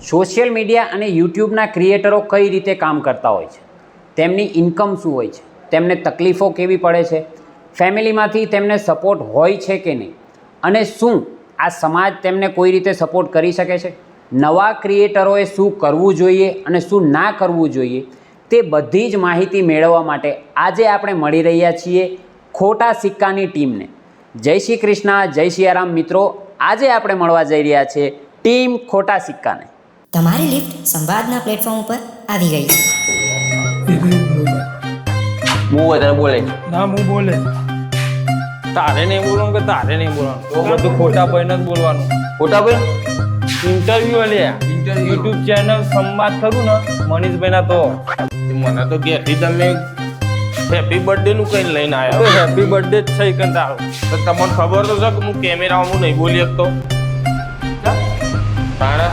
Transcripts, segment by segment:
Social media અને યુટ્યુબના ક્રિએટરો કઈ રીતે કામ કરતા હોય છે, તેમની ઇન્કમ શું હોય છે, તેમને તકલીફો કેવી પડે છે, ફેમિલીમાંથી તેમને સપોર્ટ હોય છે કે નહીં, અને શું આ સમાજ તેમને કોઈ રીતે સપોર્ટ કરી શકે છે, નવા ક્રિએટરોએ શું કરવું જોઈએ અને શું ના કરવું જોઈએ, તે બધી જ માહિતી મેળવવા માટે આજે આપણે મળી રહ્યા છીએ ખોટા સિક્કાની ટીમને. જય શ્રી કૃષ્ણ, જય સિયારામ મિત્રો. આજે આપણે મળવા જઈ રહ્યા છીએ ટીમ ખોટા સિક્કાને. તમારી લિફ્ટ સંવાદના પ્લેટફોર્મ ઉપર આવી ગઈ છે. હું વધારે બોલે ના હું બોલે તારે નહીં બોલવાનું કે તારે નહીં બોલવાનું, બધું ખોટા ભાઈને જ બોલવાનું. ખોટા ભાઈ ઇન્ટરવ્યુ લે યુટ્યુબ ચેનલ સંવાદ કરું ને મનીષભાઈ ના, તો મને તો ઘેરથી તમે હેપી બર્થડે નું કઈ લઈને આવ્યા. હેપી બર્થડે જ છે કે તારો. તો તમને ખબર તો છે કે હું કેમેરામાં હું નહીં બોલી શકતો. તમારા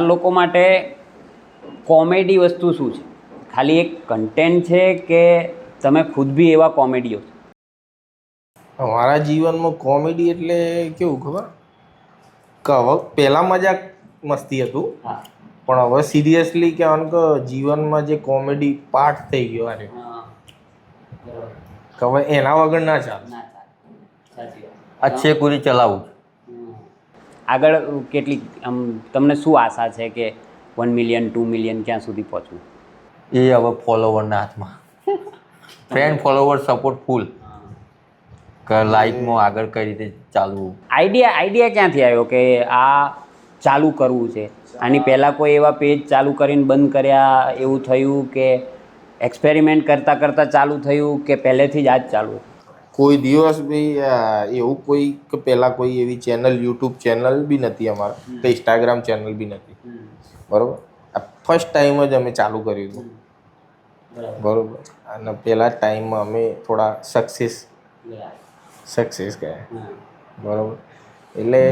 લોકો માટે કોમેડી વસ્તુ શું છે? ખાલી એક કન્ટેન્ટ છે કે તમે ખુદ બી એવા કોમેડીઓ છો? અમારા જીવનમાં કોમેડી એટલે કેવું ખબર કે હવે પહેલાં મજાક મસ્તી હતું, પણ હવે સિરિયસલી કહેવાનું કે જીવનમાં જે કોમેડી પાર્ટ થઈ ગયો આને કે હવે એના વગર ના ચાલે. અચ્છે પૂરી ચલાવું. આગળ કેટલી આમ તમને શું આશા છે કે 1 મિલિયન 2 મિલિયન ક્યાં સુધી પહોંચવું? એ હવે ફોલોવરના હાથમાં. ફ્રેન્ડ ફોલોવર સપોર્ટ ફૂલ કે લાઈફમાં આગળ કઈ રીતે ચાલવું. આઈડિયા ક્યાંથી આવ્યો કે આ ચાલુ કરવું છે? આની પહેલાં કોઈ એવા પેજ ચાલુ કરીને બંધ કર્યા એવું થયું કે એક્સપેરિમેન્ટ કરતાં કરતાં ચાલુ થયું કે પહેલેથી જ આ જ ચાલુ? કોઈ દિવસ બી એવું કોઈ કે પહેલાં કોઈ એવી ચેનલ યુટ્યુબ ચેનલ બી નથી અમારે, કે ઇન્સ્ટાગ્રામ ચેનલ બી નથી. બરાબર, આ ફર્સ્ટ ટાઈમ જ અમે ચાલુ કર્યું હતું. બરાબર, અને પહેલા ટાઈમમાં અમે થોડા સક્સેસ ગયા. બરાબર, એટલે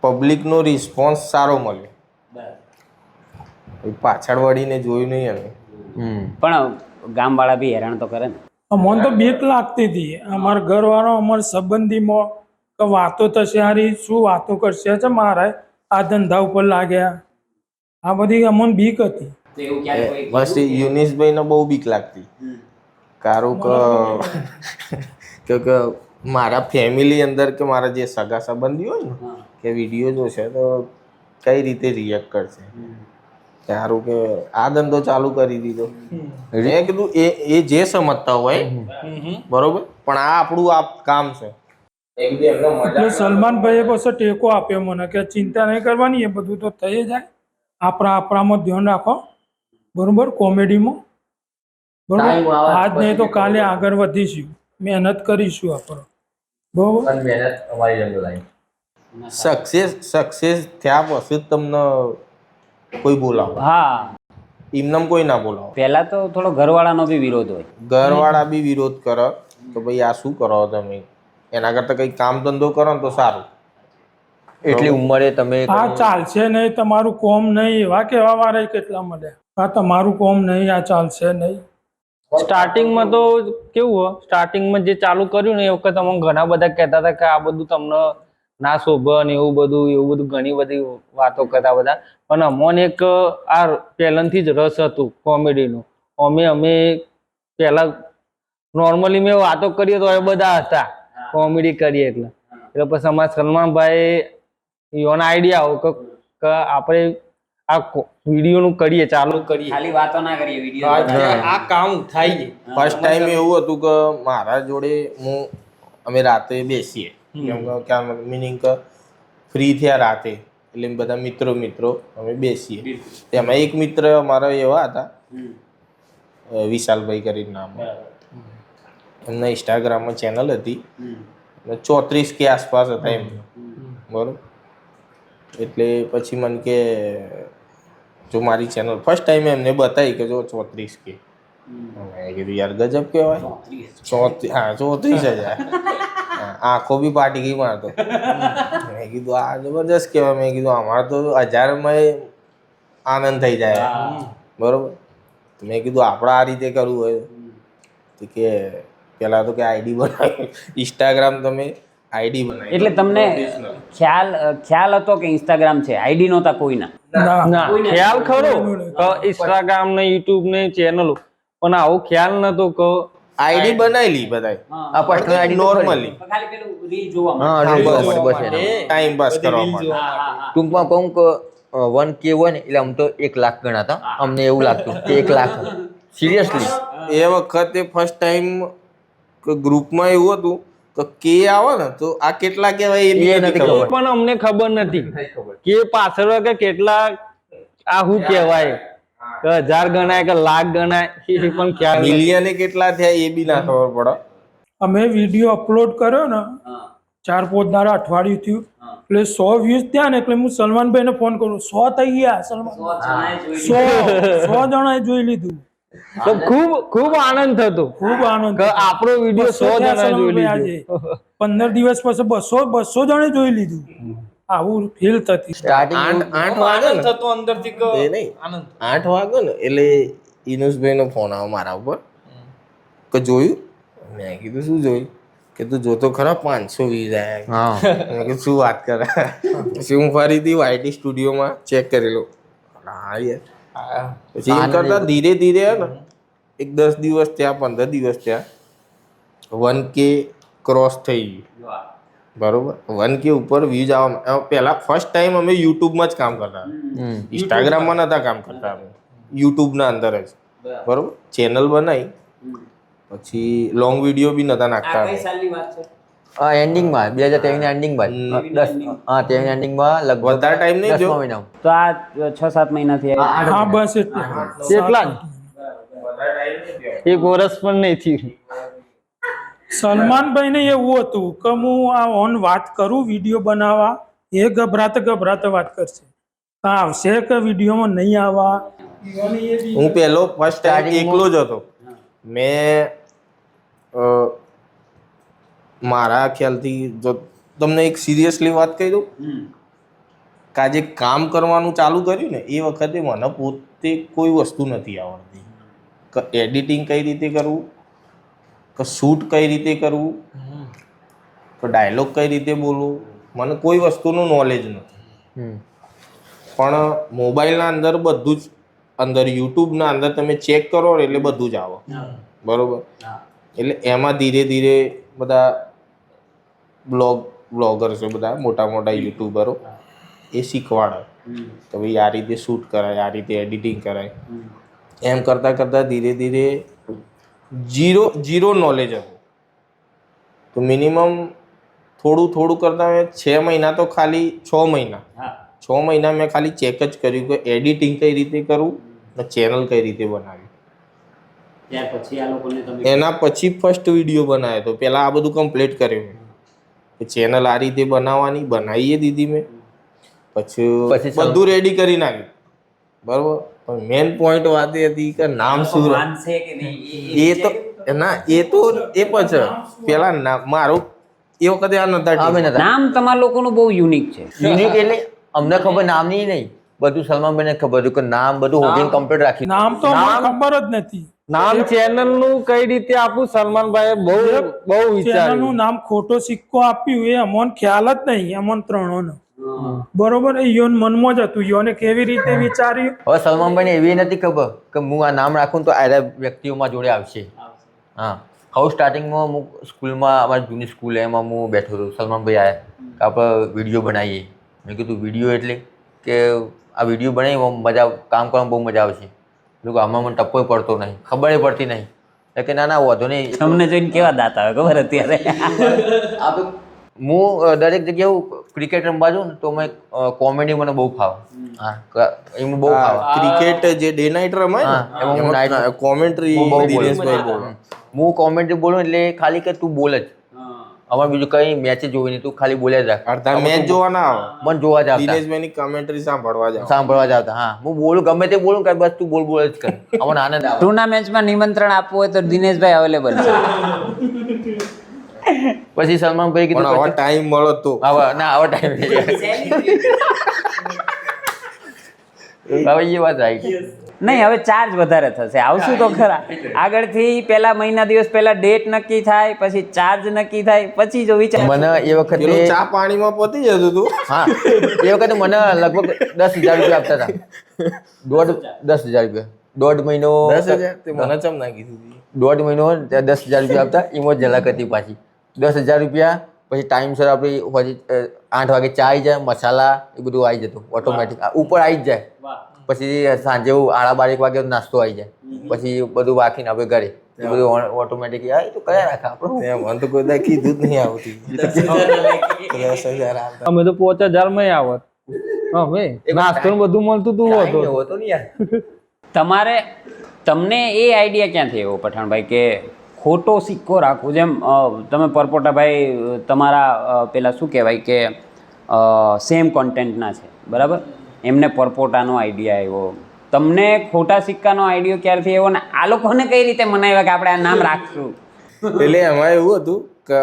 પબ્લિકનો રિસ્પોન્સ સારો મળ્યો. પાછળ વળીને જોયું નહીં અમે. પણ ગામવાળા બી હેરાન તો કરે ને. મને તો બીક લાગતી હતી. અમારા ઘરવાળો અમારા સંબંધીમાં કે વાતો થશે, હારી શું વાતો કરશે છે મારા આ ધંધા ઉપર લાગ્યા, આ બધી અમને બીક હતી. બસ યુનિસભાઈને બહુ બીક લાગતી. કારણ કે મારા ફેમિલી અંદર કે મારા જે સગા સંબંધી હોય ને કે વિડીયો જોશે તો કઈ રીતે રિએક્ટ કરશે. સારું કે આ ધંધો ચાલુ કરી દીધો. મેં કીધું એ જે સમજતા હોય બરોબર, પણ આ આપણું આ કામ છે. એટલે સલમાનભાઈએ પછી ટેકો આપ્યો મને કે ચિંતા નહીં કરવાની, એ બધું તો થઈ જાય. આપણામાં ધ્યાન રાખો, બરોબર, કોમેડીમાં, બરોબર. આજ નહીં તો કાલે આગળ વધીશું, મહેનત કરીશું આપણે, બરોબર. સક્સેસ થયા પછી જ તમને કોઈ બોલાવો. હા, એમનેમ કોઈ ના બોલાવો. પહેલાં તો થોડો ઘરવાળાનો બી વિરોધ હોય. ઘરવાળા બી વિરોધ કરે તો ભાઈ આ શું કરો તમે, એના કરતાં કંઈ કામ ધંધો કરો ને તો સારું. એટલી ઉંમરે તમે આ ચાલશે નહીં, તમારું કોમ નહીં, એવા કેવા વાળા કેટલા મળ્યા. આ તમારું કોમ નહીં, આ ચાલશે નહીં. સ્ટાર્ટિંગમાં તો કેવું હોય, સ્ટાર્ટિંગમાં જે ચાલુ કર્યું ને એ વખત અમને ઘણા બધા કહેતા હતા કે આ બધું તમને ના શોભે ને એવું બધું ઘણી બધી વાતો કરતા બધા. પણ અમને એક આ પહેલાંથી જ રસ હતું કોમેડીનું. અમે પહેલા નોર્મલી મેં વાતો કરીએ તો એ બધા હતા કોમેડી કરીએ એટલે પછી અમારા સલમાનભાઈ એવાનો આઈડિયા આવો કે આપણે આ વિડીયોનું કરીએ, ચાલુ કરીએ, ખાલી વાતો ના કરીએ, વિડીયો આ કામ થાય છે. ફર્સ્ટ ટાઈમ એવું હતું કે મારા જોડે અમે રાતે બેસીએ, કેમ મિનિંગ કે ફ્રી થયા રાતે એટલે બધા મિત્રો અમે બેસીએ. તેમાં એક મિત્ર અમારા એવા હતા, વિશાલભાઈ કરીને નામ, એમના ઇન્સ્ટાગ્રામમાં ચેનલ હતી, 34 કે આસપાસ હતા એમ. બરાબર, એટલે પછી મને કે જો મારી ચેનલ ફર્સ્ટ ટાઈમ એમને બતાવી કે જો 34 કે મેં કીધું યાર ગજબ કહેવાય. 34,000. આંખો બી પાટી ગઈ મારતો. મેં કીધું આ જબરજસ્ત કહેવાય. મેં કીધું અમારે તો 1000માં આનંદ થઈ જાય. બરોબર. તો મેં કીધું આપણે આ રીતે કરવું હોય તો કે પેલા તો કે આઈડી બનાવી, ઇન્સ્ટાગ્રામ તમે આઈડી બનાવી. એટલે તમને ખ્યાલ હતો કે ઇન્સ્ટાગ્રામ છે, આઈડી નહોતા કોઈના? ના ખ્યાલ ખરો ઇન્સ્ટાગ્રામ ને યુટ્યુબ ને ચેનલો, પણ આવો ખ્યાલ નતો કે આઈડી બનાવેલી બધાય આ પર્સનલ આઈડી નોર્મલી ખાલી પેલું રીલ જોવા હા રીલ જોવા માટે બસ એના. ટાઈમ પાસ કરવા માટે. ટૂંકમાં કહું કે 1K હોય ને એટલે આમ તો 1 લાખ ગણાતા. અમને એવું લાગતું કે 1 લાખ સિરિયસલી. એ વખતે ફર્સ્ટ ટાઈમ ગ્રુપમાં એવું હતું તો કે આવે ને તો આ કેટલા કહેવાય એ બી એ નથી નથી ખબર. પણ અમને ખબર નથી કે પાછળ કે કેટલા આ શું કહેવાય કે 1000 ગણાય કે લાખ ગણાય એ પણ ખ્યાલ નથી. મિલિયને કેટલા થયા એ બી ના ખબર પડે. અમે વિડીયો અપલોડ કર્યો ને 4-5 દાડા અઠવાડિયું થયું એટલે 100 વ્યૂઝ થયા ને એટલે હું સલમાનભાઈને ફોન કરું, 100 થઈ ગયા સલમાન, 100 જણાએ જોઈ લીધું. તો ખૂબ આનંદ થતો ખૂબ આનંદ કે આપણો વિડીયો 100 જણા જોઈ લીધો. 15 દિવસ પછી 200 જણે જોઈ લીધું. આવું ફીલ થતી. સ્ટાર્ટિંગ 8 વાગે ને એ નહીં 8 વાગે ને એટલે ઇનુસભાઈનો ફોન આવ્યો મારા ઉપર કે જોયું. મેં કીધું શું જોયું? કે તું જોતો ખરા 500 વ્યૂઝ આવ્યા. હા મેં કીધું શું વાત કરે. પછી હું ફરીથી વાયટી સ્ટુડિયોમાં ચેક કરેલો. હા યાર. પછી એમ કરતા ધીરે ધીરે હે ને એક 10 દિવસ થયા, 15 દિવસ થયા, 1K ક્રોસ થઈ ગયું. બરોબર. 1K ઉપર વ્યૂઝ આવવા પહેલા ફર્સ્ટ ટાઈમ અમે યુટ્યુબમાં જ કામ કરતા. ઇન્સ્ટાગ્રામમાં નતા કામ કરતા અમે, યુટ્યુબના અંદર જ. બરોબર. ચેનલ બનાવી પછી લોંગ વિડીયો બી નતા નાખતા અમે. હા એન્ડિંગમાં 2023 ના એન્ડિંગમાં 10 હા તે એન્ડિંગમાં લગભગ વધારે ટાઈમ નહીં 10મા જો. મહિનામાં. તો આ 6-7 મહિનાથી હા બસ એટલે કેટલા એક વર્ષ પણ નહીં થયું. સલમાનભાઈને એવું હતું કે હું આ ઓન વાત કરું વિડીયો બનાવવા, એ ગભરાતા વાત કરશે, આવશે કે વિડીયોમાં નહીં આવવા. હું પહેલો ફર્સ્ટ ટાઈમ એકલો જ હતો. મેં મારા ખ્યાલથી જો તમને એક સિરિયસલી વાત કહી દઉં કે આજે કામ કરવાનું ચાલુ કર્યું ને એ વખતે મને પોતે કોઈ વસ્તુ નથી આવડતી કે એડિટિંગ કઈ રીતે કરવું, કે શૂટ કઈ રીતે કરવું, કે ડાયલોગ કઈ રીતે બોલવું, મને કોઈ વસ્તુનું નોલેજ નથી. પણ મોબાઈલના અંદર બધું જ અંદર યુટ્યુબના અંદર તમે ચેક કરો એટલે બધું જ આવે. બરોબર. એટલે એમાં ધીરે ધીરે બધા બ્લોગર છે, બધા મોટા મોટા યુટ્યુબરો એ શીખવાડે કે ભાઈ આ રીતે શૂટ કરાય, આ રીતે એડિટિંગ કરાય. એમ કરતાં કરતાં ધીરે ધીરે ઝીરો નોલેજ હતું. તો મિનિમમ થોડું કરતાં મેં 6 મહિના તો ખાલી 6 મહિના મેં ખાલી ચેક જ કર્યું કે એડિટિંગ કઈ રીતે કરવું ને ચેનલ કઈ રીતે બનાવી. એના પછી ફર્સ્ટ વિડીયો બનાવ્યો તો પહેલાં આ બધું કમ્પ્લીટ કર્યું કે ચેનલ આ રીતે બનાવવાની, બનાવીએ દીધી મેં. પછી બધું રેડી કરી નાખ્યું. બરાબર. પણ મેન પોઈન્ટ વાત એ હતી કે નામ શું એ તો ના એ પછી પેલા મારું એ વખતે આ નતા. નામ તમારા લોકોનું બહુ યુનિક છે. યુનિક એટલે અમને ખબર નામની નહીં, બધું સલમાનભાઈને ખબર હતું કે નામ બધું હોગીને કમ્પ્લીટ રાખી. નામ તો અમને ખબર જ નથી. નામ ચેનલ નું કઈ રીતે આપું સલમાનભાઈ બહુ વિચાર્યું. ચેનલ નું નામ ખોટો સિક્કો આપ્યું એ અમોને ખ્યાલ જ નહીં, અમોને ત્રણોને. બરોબર. એ યોન મનમાં જ હતું, યોને કેવી રીતે વિચાર્યું. હવે સલમાનભાઈને એવી નથી ખબર કે હું આ નામ રાખું તો આ વ્યક્તિઓમાં જોડે આવશે. હા હવે સ્ટાર્ટિંગમાં હું સ્કૂલમાં, અમારી જૂની સ્કૂલ એમાં હું બેઠો હતો. સલમાનભાઈ આવ્યા કે આપણે વિડીયો બનાવીએ. મેં કીધું વિડીયો એટલે કે આ વિડીયો બનાવી મજા, કામ કરવામાં બહુ મજા આવશે. લોકો આમાં મને ટપ્પો પડતો નહીં, ખબર પડતી નહીં. કે ના વાંધો નહીં. તમને જોઈને કેવા દાંત આવે ખબર અત્યારે? હું દરેક જગ્યાએ ક્રિકેટ રમવા જાઉં ને તો મેં કોમેડી મને બહુ ફાવે. હા એમાં બહુ ફાવે. ક્રિકેટ જે ડે નાઇટ રમાય ને કોમેન્ટ્રી દિનેશભાઈ બોલે. હું કોમેન્ટ્રી બોલું એટલે ખાલી કે તું બોલ જ. અમારે બીજું કઈ મેચ જોવી નહીં, તું ખાલી બોલ્યા જા. અડધા મેચ જોવા ના આવો, મને જોવા જ આવતા, દિનેશભાઈની કમેન્ટ્રી સાંભળવા જાવ. સાંભળવા જ આવતા. હા, હું બોલું ગમે તે બોલું કે બસ તું બોલ બોલ જ કર, અમને આનંદ આવે. ટુર્નામેન્ટમાં નિમંત્રણ આપવું હોય તો દિનેશભાઈ અવેલેબલ છે. પછી સલમાનભાઈ પણ કીધું હવે ટાઈમ મળો તો હવે ના હવે ટાઈમ હવે એ વાત આવી. નહીં, હવે ચાર્જ વધારે થશે, આવશું તો ખરા. આગળથી પહેલા મહિના દિવસ પહેલા ડેટ નક્કી થાય, પછી ચાર્જ નક્કી થાય, પછી જો વિચાર. મને એ વખતે પેલું ચા પાણીમાં પતી જતું તું. હા, એ વખતે મને લગભગ 10,000 રૂપિયા આપતા હતા. 10,000 રૂપિયા 1.5 મહિનો. 10,000 તે મને ચમ ના કીધું તું? 1.5 મહિનો ત્યાં 10,000 રૂપિયા આપતા, એમાં જ ઝલક હતી પાછી. 10,000 રૂપિયા પછી ટાઈમસર આપણી 8 વાગે ચા આવી જાય, મસાલા એ બધું આવી જતું ઓટોમેટિક ઉપર આવી જ જાય. પછી સાંજે 12:30 વાગે નાસ્તો આવી જાય, પછી બધું વાંકીને આપણે ઘરે એ બધું ઓટોમેટિક આવે તો કયા રાખે આપણે. મને તો કોઈ દાડે કીધું જ નહીં આવતી. 10,000 આવતા. અમે તો 5,000 માં આવત. હા ભાઈ, નાસ્તો ને બધું મળતું તું Time હતો. એવો હતો ને યાર. તમને એ આઈડિયા ક્યાંથી આવ્યો પઠાણભાઈ કે ખોટો સિક્કો રાખવો? જેમ તમે પરપોટાભાઈ તમારા પેલા શું કહેવાય કે સેમ કોન્ટેન્ટના છે, બરાબર? એમને પરપોટાનો આઈડિયા આવ્યો, તમને ખોટા સિક્કાનો આઈડિયો ક્યારથી આવ્યો ને આ લોકોને કઈ રીતે મનાવ્યા કે આપણે આ નામ રાખશું? એટલે એમાં એવું હતું કે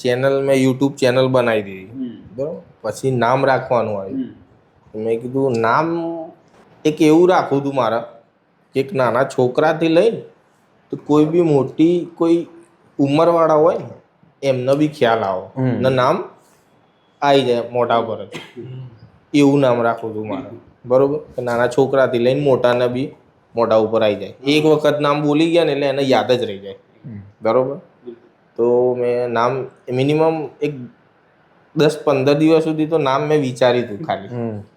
ચેનલ મેં યુટ્યુબ ચેનલ બનાવી દીધી, બરાબર. પછી નામ રાખવાનું આવ્યું. મેં કીધું નામ એક એવું રાખવું હતું મારે કે એક નાના છોકરાથી લઈને તો કોઈ બી મોટી કોઈ ઉંમરવાળા હોય ને એમને બી ખ્યાલ આવો ને નામ આવી જાય મોઢા પર જ. એવું નામ રાખવું હતું મારે, બરોબર. નાના છોકરાથી લઈને મોટાને બી મોઢા ઉપર આવી જાય. એક વખત નામ બોલી ગયા ને એટલે એને યાદ જ રહી જાય, બરોબર. તો મેં નામ મિનિમમ એક 10-15 દિવસ સુધી તો નામ મેં વિચાર્યું હતું ખાલી.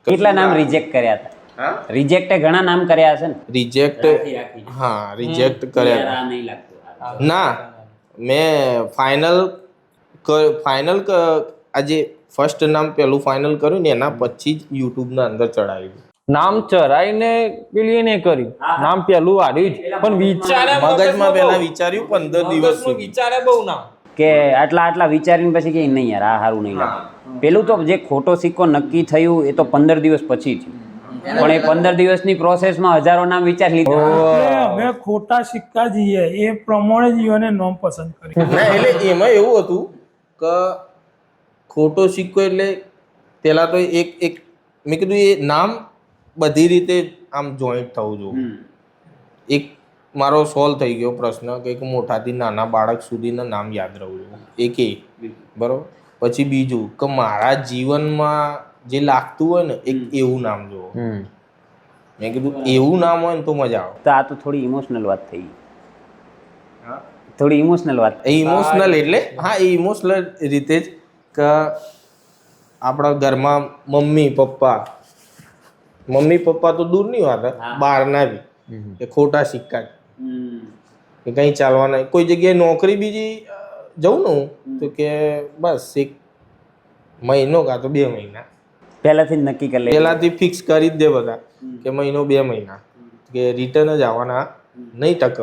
કેટલા નામ રિજેક્ટ કર્યા હતા? રિજેક્ટે ઘણા નામ કર્યા હશે ને? રિજેક્ટ, હા રિજેક્ટ કર્યા ના. મેં ફાઇનલ આજે ફર્સ્ટ નામ પેલું ફાઇનલ કર્યું ને એના પછી જ યુટ્યુબના અંદર ચડાવ્યું. નામ ચરાઈને પેલી નહીં કર્યું, નામ પેલું આવ્યું જ, પણ વિચાર્યા મગજમાં પહેલા વિચાર્યું 15 દિવસ સુધી. વિચારે બહુ નામ કે આટલા વિચારીને પછી કે નહીં યાર આ સારું નહીં લાગે. પેલું તો જે ખોટો સિક્કો નક્કી થયું એ તો 15 દિવસ પછી થયું, પણ એ 15 દિવસની પ્રોસેસમાં હજારો નામ વિચારી લીધા. એટલે અમે ખોટા સિક્કા જઈએ એ પ્રમાણે જ ઈઓને નામ પસંદ કરી. ના એટલે એમાં એવું હતું કે ખોટો સિક્કો એટલે પેલા તો એક મેં કીધું એ નામ બધી રીતે આમ જોઈન્ટ થવું જોઈએ. એક મારો સોલ્વ થઈ ગયો પ્રશ્ન કે એક મોટાથી નાના બાળક સુધીના નામ યાદ રહેવું જોઈએ, બરોબર. પછી બીજું કે મારા જીવનમાં જે લાગતું હોય ને એક એવું નામ જોવો. મેં કીધું એવું નામ હોય ને તો મજા આવે. તો આ તો થોડી ઇમોશનલ વાત થઈ, થોડી ઇમોશનલ વાત. એ ઇમોશનલ એટલે હા એ ઇમોશનલ રીતે જ કે આપણા ઘરમાં મમ્મી પપ્પા તો દૂરની વાત, બહારના બી કે ખોટા સિક્કા કે કંઈ ચાલવાના કોઈ જગ્યાએ નોકરી બીજી જવું ને હું તો કે બસ એક મહિનો કાં તો 2 મહિના પહેલાથી જ નક્કી કરી લે, પહેલાથી ફિક્સ કરી જ દે બધા કે મહિનો 2 મહિના કે રિટર્ન જ આવવાના નહીં ટક.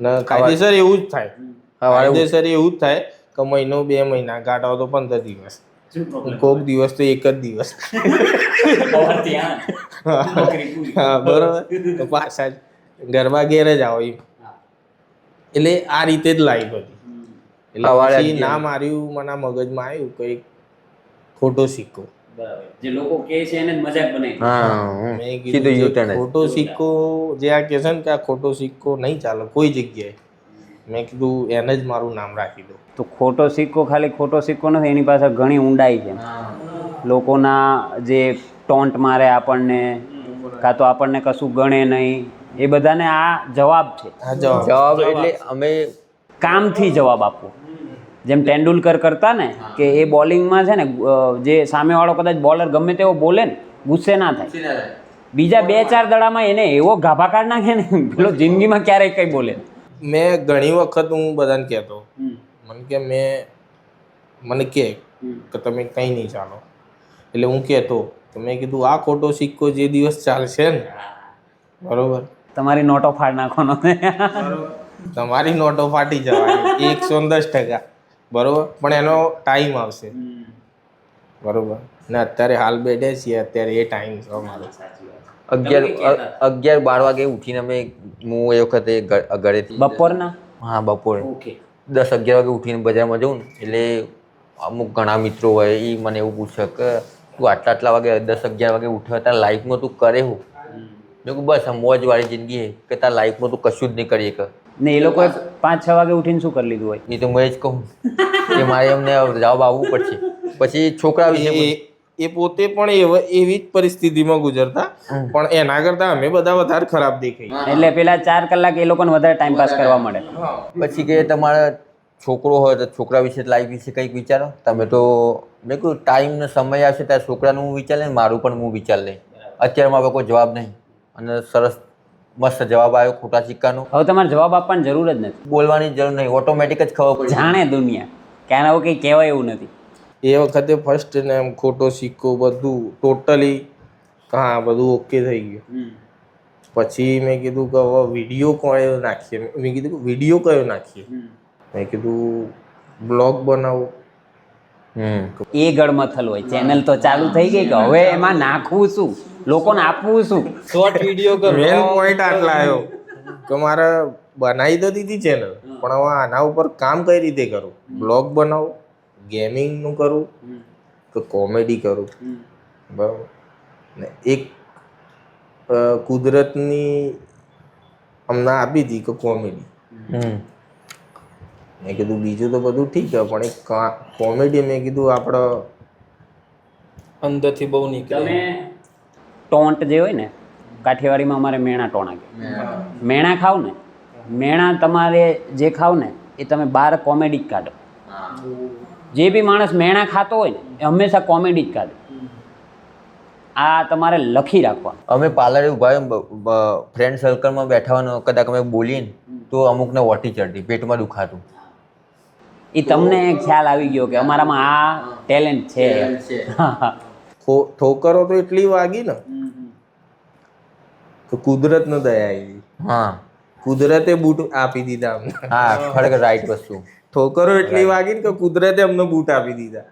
ને કાયદેસર એવું જ થાય, કાયદેસર એવું જ થાય કે મહિનો 2 મહિના ગાંઠ તો 15 દિવસ, કોક દિવસ તો એક જ દિવસ. હા બરોબર. તો પાછા ગરબા ઘેર જ આવો એમ. એટલે આ રીતે જ લાઈફ હતી. એટલે પછી નામ માર્યું મને મગજમાં આવ્યું કે ખોટો સિક્કો. જે લોકો કહે છે એને જ મજાક બનાવી. મેં કીધું જે ખોટો સિક્કો જે આ કહે છે ને કે આ ખોટો સિક્કો નહીં ચાલે કોઈ જગ્યાએ, મેં કીધું એને જ મારું નામ રાખી દો. તો ખોટો સિક્કો ખાલી ખોટો સિક્કો નથી, એની પાછળ ઘણી ઊંડાઈ છે. લોકોના જે ટોન્ટ મારે આપણને, કાં તો આપણને કશું ગણે નહીં, એ બધાને આ જવાબ છે. જવાબ એટલે અમે કામથી જવાબ આપવો. જેમ તેંડુલકર કરતા ને કે એ બોલિંગમાં છે ને જે સામેવાળો કદાચ બોલર ગમે તેવો બોલે ને ગુસ્સે ના થાય, બીજા 2-4 દડામાં એને એવો ગાભા કાઢ નાખે ને પેલો જિંદગીમાં ક્યારેય કંઈ બોલે. મેં ઘણી વખત હું બધાને કહેતો, મને કે મને કે તમે કંઈ નહીં ચાલો, એટલે હું કહેતો તો મેં કીધું આ ખોટો સિક્કો જે દિવસ ચાલશે ને, બરોબર, તમારી નોટો ફાડ નાખવાનો. તમારી નોટો ફાટી જવાની 110%. બરોબર, પણ એનો ટાઈમ આવશે, બરોબર. ને અત્યારે હાલ બેઠે છીએ, અત્યારે એ ટાઈમ છે અમારો. 11-12 વાગે ઉઠીને હું એ વખતે ઘરેથી બપોરના? હા, બપોરે ઓકે. 10-11 વાગે ઉઠીને બજારમાં જઉં ને એટલે અમુક ઘણા મિત્રો હોય એ મને એવું પૂછે કે તું આટલા વાગે 10-11 વાગે ઉઠ્યો, તારા લાઈફમાં તું કરે હું? મેં કહ્યું બસ આ મોજ વાળી જિંદગી છે કે તારા લાઈફમાં તું કશું જ નહીં કરી શકે. ને એ લોકોએ 5-6 વાગે ઉઠીને શું કરી લીધું હોય? એ તો હું જ કહું કે મારે એમને જવાબ આવવું પડશે. પછી છોકરા વિશે એ પોતે પણ એવી જ પરિસ્થિતિમાં ગુજરતા, પણ એના કરતા અમે બધા વધારે ખરાબ દેખાય. એટલે પેલા 4 કલાક એ લોકોને વધારે ટાઈમ પાસ કરવા મળે. પછી કે તમારા છોકરો હોય તો છોકરા વિશે લાઈફ વિશે કંઈક વિચારો તમે. તો મેં કહ્યું ટાઈમ ને સમય આવશે ત્યારે છોકરાનું હું વિચાર લે, મારું પણ હું વિચાર લે. અત્યારે મારા કોઈ જવાબ નહીં અને સરસ મસ્ત જવાબ આવ્યો ખોટા સિક્કાનો. હવે તમારે જવાબ આપવાની જરૂર જ નથી, બોલવાની જરૂર નહીં, ઓટોમેટિક જ ખબર પડી. જાણે દુનિયા કે આના હવે કંઈ કહેવાય એવું નથી. એ વખતે ફર્સ્ટ ને એમ ખોટો સિક્કો બધું ટોટલી હા બધું ઓકે થઈ ગયું. પછી મેં કીધું કે હવે વિડીયો કયો નાખીએ. મેં કીધું કે વિડીયો કયો નાખીએ. મેં કીધું બ્લોગ બનાવો. એ ગળમથલ હોય, ચેનલ તો ચાલુ થઈ ગઈ કે હવે એમાં નાખવું શું, લોકોને આપવું શું? શોર્ટ વિડીયો કરો. મેન પોઈન્ટ આટલા આવ્યો કે મારે બનાવી તો દીધી ચેનલ, પણ હવે આના ઉપર કામ કઈ રીતે કરું? બ્લોગ બનાવો, ગેમિંગનું કરું કે કોમેડી કરું, બરાબર ને? એક કુદરતની અમને આપી હતી કે કોમેડી. મેં કીધું બીજું તો બધું ઠીક છે, પણ એક કોમેડી મેં કીધું આપણે અંદરથી બહુ નીકળે. તમે ટોન્ટ જે હોય ને, કાઠિયાવાડીમાં અમારે મેણા ટોણા કે મેણા ખાવ ને, મેણા તમારે જે ખાવ ને એ તમે બહાર કોમેડી જ કાઢો. જે બી માણસ મેણા ખાતો હોય ને એ હંમેશા કોમેડી જ કાઢે. આ તમારે લખી રાખવાનું. અમે પાર્લરે ઉભા ફ્રેન્ડ સર્કલમાં બેઠા હોય કદાચ અમે બોલીએ ને તો અમુકને વોટી ચડતી, પેટમાં દુખાતું. એ તમને ખ્યાલ આવી ગયો કે અમારામાં આ ટેલેન્ટ છે. ઠોકરો તો એટલી વાગી ને તો કુદરતનો દયા આવી. હા, કુદરતે બૂટ આપી દીધા અમને. હા, ખરેખર રાઈટ વસ્તુ. ઠોકરો એટલી વાગી ને કે કુદરતે અમને બૂટ આપી દીધા,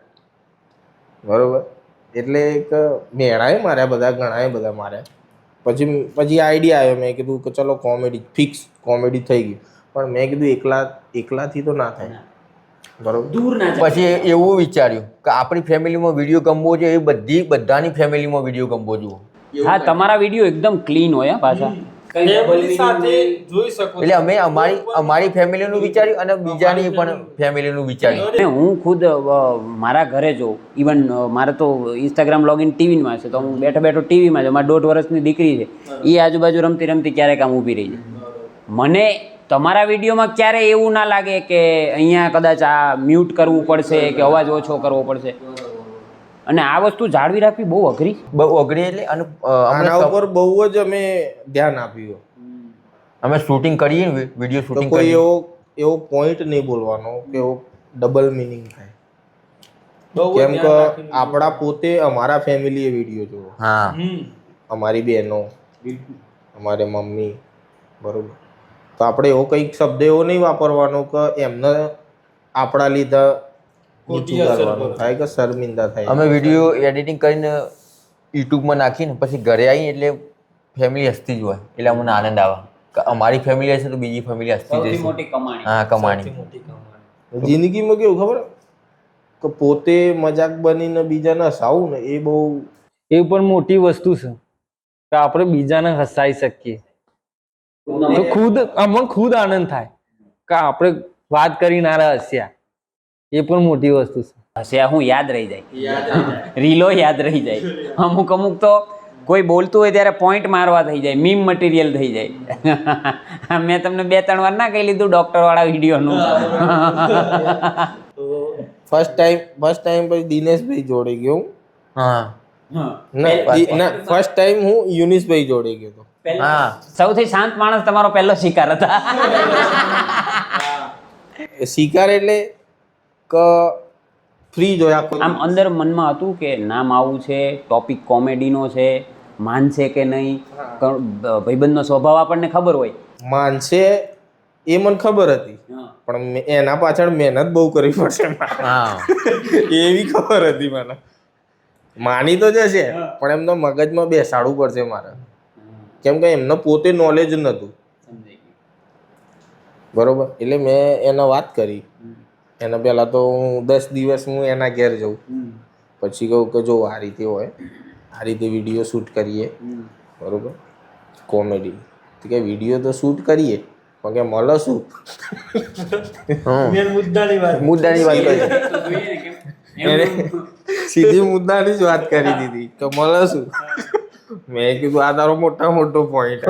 બરોબર. એટલે એક મેળાએ માર્યા બધા, ઘણાએ બધા માર્યા. પછી આઈડિયા આવ્યો, મેં કીધું કે ચલો કોમેડી ફિક્સ, કોમેડી થઈ ગયું. પણ મેં કીધું એકલાથી તો ના થાય, બરોબર. દૂર ના પછી એવું વિચાર્યું કે આપણી ફેમિલીમાં વિડીયો ગમવો જોઈએ, એ બધાની ફેમિલીમાં વિડીયો ગમવો જોઈએ. હા, તમારા વિડીયો એકદમ ક્લીન હોય પાછા. જોઈ શકો. એટલે અમે અમારી ફેમિલીનું વિચાર્યું અને બીજાની પણ ફેમિલીનું વિચાર્યું. અને હું ખુદ મારા ઘરે જોઉં, ઇવન મારે તો ઇન્સ્ટાગ્રામ લોગિન ટીવીમાં છે, તો હું બેઠો બેઠો ટીવીમાં છું. મારી 1.5 વર્ષની દીકરી છે, એ આજુબાજુ રમતી રમતી ક્યારેક આમ ઊભી રહી જાય. મને તમારા વિડીયોમાં ક્યારે એવું ના લાગે કે અહીંયા કદાચ આ મ્યુટ કરવું પડશે કે અવાજ ઓછો કરવો પડશે. અને આ વસ્તુ જાળવી રાખવી બહુ અઘરી. બહુ અઘરી એટલે અને આના ઉપર બહુ જ અમે ધ્યાન આપ્યું. અમે શૂટિંગ કરીએ ને, વિડીયો તો શૂટિંગ કોઈ કરીએ, એવો પોઈન્ટ નહીં બોલવાનો કે એવો ડબલ મિનિંગ થાય. કેમ કે આપણા પોતે અમારા ફેમિલીએ વિડીયો જોવો, હા, અમારી બહેનો, અમારે મમ્મી, બરોબર. તો આપણે એવો કંઈક શબ્દ એવો નહીં વાપરવાનો કે એમને આપણા લીધે નીચું કરવાનું થાય કે શર્મિંદા થાય. અમે વિડીયો એડિટિંગ કરીને યુટ્યુબમાં નાખીને પછી ઘરે આવીએ એટલે ફેમિલી હસતી જ હોય, એટલે અમને આનંદ આવે કે અમારી ફેમિલી હશે તો બીજી ફેમિલી હસતી જ હશે. મોટી કમાણી. હા, કમાણી. જિંદગીમાં કેવું ખબર કે પોતે મજાક બનીને બીજાને હસાવું ને એ બહુ એ પણ મોટી વસ્તુ છે કે આપણે બીજાને હસાઈ શકીએ તો અમને ખુદ આનંદ થાય કે આપણે વાત કરીને હસ્યા. એ પણ મોટી વસ્તુ છે. હસ્યા હું યાદ રહી જાય, રીલો યાદ રહી જાય. અમુક તો કોઈ બોલતું હોય ત્યારે પોઈન્ટ મારવા થઈ જાય, મીમ મટીરિયલ થઈ જાય. મેં તમને 2-3 વાર ના કહી લીધું ડોક્ટરવાળા વિડીયોનું. ફર્સ્ટ ટાઈમ પછી દિનેશભાઈ જોડે ગયો હું. હા, ના ફર્સ્ટ ટાઈમ હું યુનિસભાઈ જોડે ગયો હતો. હા, સૌથી શાંત માણસ તમારો પહેલો શિકાર હતા. શિકાર એટલે કે ફ્રી જોયા. આમ અંદર મનમાં હતું કે નામ આવું છે, ટોપિક કોમેડીનો છે, માનશે કે નહીં. ભાઈબંધનો સ્વભાવ આપણને ખબર હોય, માનશે એ મને ખબર હતી, પણ એના પાછળ મહેનત બહુ કરવી પડશે મારે. હા એવી ખબર હતી મને. માની તો જશે પણ એમનો મગજમાં બેસાડવું પડશે મારે, કેમ કે એમને પોતે નોલેજ નહોતું. બરોબર, એટલે મેં એને વાત કરી. એના પહેલાં તો હું 10 દિવસ હું એના ઘેર જાઉં, પછી કહું કે જો આ રીતે હોય, આ રીતે વિડીયો શૂટ કરીએ. બરોબર, કોમેડી કે વિડીયો તો શૂટ કરીએ પણ કે મળે શું? મુદ્દાની વાત કરી. એને સીધી મુદ્દાની જ વાત કરી દીધી કે મળે શું. મેં કીધું આ તારો મોટો પોઈન્ટ.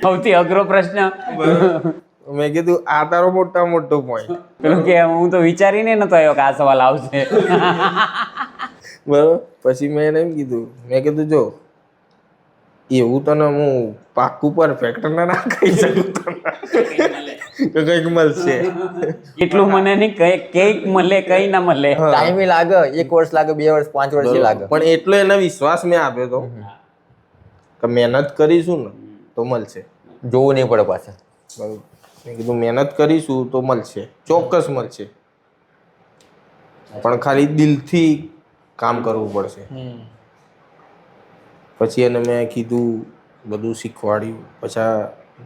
સૌથી અઘરો પ્રશ્ન. મેં કીધું આ તારો મોટો પોઈન્ટ. પેલું કે હું તો વિચારીને નતો આવ્યો કે આ સવાલ આવશે. બરોબર, પછી મેં એને એમ કીધું, મેં કીધું જો એવું તને હું પાક્કું પરફેક્ટ ના કહી શકું તને કે કંઈક મળશે. એટલું મને નહીં કંઈક મળે કંઈ ના મળે. ટાઈમ લાગે, 1 વર્ષ લાગે, 2 વર્ષ, 5 વર્ષ લાગે. પણ એટલો એને વિશ્વાસ મેં આપ્યો તો કે મહેનત કરીશું ને તો મળશે. જોવું નહીં પડે પાછા. બરોબર, મેં કીધું મહેનત કરીશું તો મળશે, ચોક્કસ મળશે, પણ ખાલી દિલથી કામ કરવું પડશે. પછી એને મેં કીધું, બધું શીખવાડ્યું.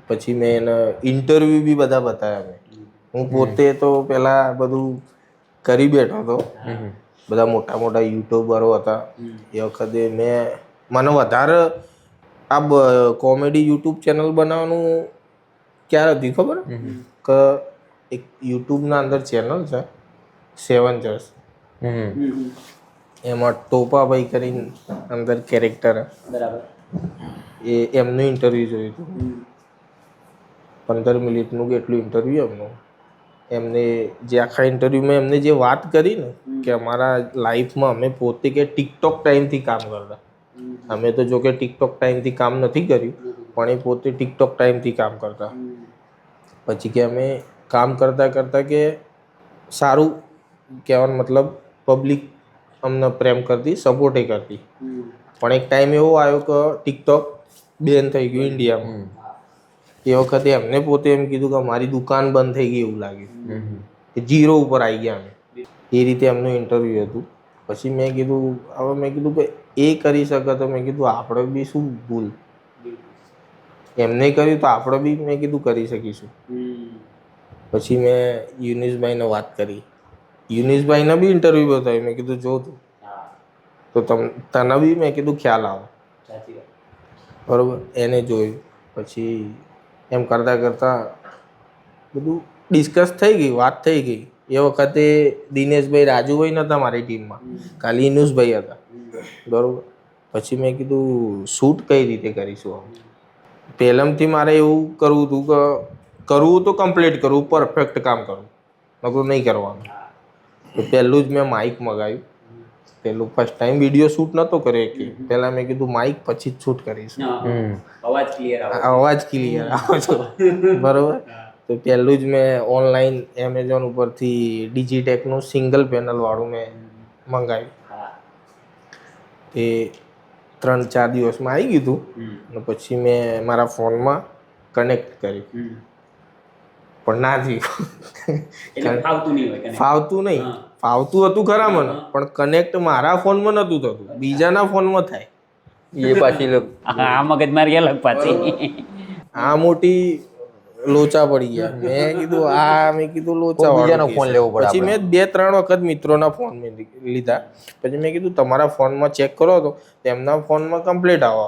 પછી મેં એને ઇન્ટરવ્યૂ બી બધા બતાવ્યા. હું પોતે તો પહેલાં બધું કરી બેઠો હતો. બધા મોટા યુટ્યુબરો હતા એ વખતે. મને વધારે આ કોમેડી યુટ્યુબ ચેનલ બનાવવાનું ક્યારે હતી ખબર કે એક યુટ્યુબના અંદર ચેનલ છે 7 જર્સ, એમાં ટોપાભાઈ કરીને અંદર કેરેક્ટર, એમનું ઇન્ટરવ્યૂ જોયું હતું. 15 મિનિટનું કે એટલું ઇન્ટરવ્યૂ એમનું. એમને જે આખા ઇન્ટરવ્યૂમાં એમને જે વાત કરી ને કે અમારા લાઈફમાં અમે પોતે કે ટિકટોક ટાઈમથી કામ કરતા. અમે તો જો કે ટિકટોક ટાઈમથી કામ નથી કર્યું, પણ એ પોતે ટિકટોક ટાઈમથી કામ કરતા. પછી કે અમે કામ કરતા કે સારું કહેવાનો મતલબ પબ્લિક અમને પ્રેમ કરતી, સપોર્ટે કરતી. પણ એક ટાઈમ એવો આવ્યો કે ટિકટોક બેન થઈ ગયું ઇન્ડિયામાં. એ વખતે એમને પોતે એમ કીધું કે મારી દુકાન બંધ થઈ ગઈ એવું લાગ્યું, કે 0 ઉપર આવી ગયા અમે. એ રીતે એમનું ઇન્ટરવ્યૂ હતું. પછી મેં કીધું કે એ કરી શકે તો મેં કીધું આપણે બી શું ભૂલ, એમને કર્યું તો આપણે બી મેં કીધું કરી શકીશું. પછી મેં યુનિસભાઈને વાત કરી. યુનિસભાઈને બી ઇન્ટરવ્યૂ બતાવ્યું. મેં કીધું જો તું તો તને બી મેં કીધું ખ્યાલ આવે. બરાબર, એને જોયું. પછી એમ કરતાં બધું ડિસ્કસ થઈ ગઈ, વાત થઈ ગઈ. એ વખતે દિનેશભાઈ, રાજુભાઈ નહોતા મારી ટીમમાં, ખાલી ઇનુસભાઈ હતા. બરાબર, પછી મેં કીધું શૂટ કઈ રીતે કરીશું. પહેલાંથી મારે એવું કરવું હતું કે કરવું તો કમ્પ્લીટ કરવું, પરફેક્ટ કામ કરવું, નકરું નહીં કરવાનું. તો પહેલું જ મેં માઇક મંગાવ્યું. પેલું ફર્સ્ટ ટાઈમ વિડીયો શૂટ નહોતો કર્યો કે પહેલાં મેં કીધું માઇક પછી જ શૂટ કરીશ. અવાજ ક્લિયર આવે છે. બરોબર, તો પહેલું જ મેં ઓનલાઈન એમેઝોન ઉપરથી ડિજીટેકનું સિંગલ પેનલ વાળું મેં મંગાવ્યું. એ 3-4 દિવસમાં આવી ગયું હતું. અને પછી મેં મારા ફોનમાં કનેક્ટ કર્યું, પણ ના થયું. ફાવતું હતું ખરા મને, પણ કનેક્ટ મારા ફોનમાં નહોતું થતું, બીજાના ફોનમાં થાય. એ પાછી આ મગજમારી અલગ પાછી. આ મોટી લોચા પડી ગયા. મેં કીધું લોચા બીજાનો ફોન લેવો પડે. પછી મેં 2-3 વખત મિત્રોના ફોન લીધા. પછી મેં કીધું તમારા ફોનમાં ચેક કરો તો તેમના ફોનમાં કમ્પ્લીટ આવો,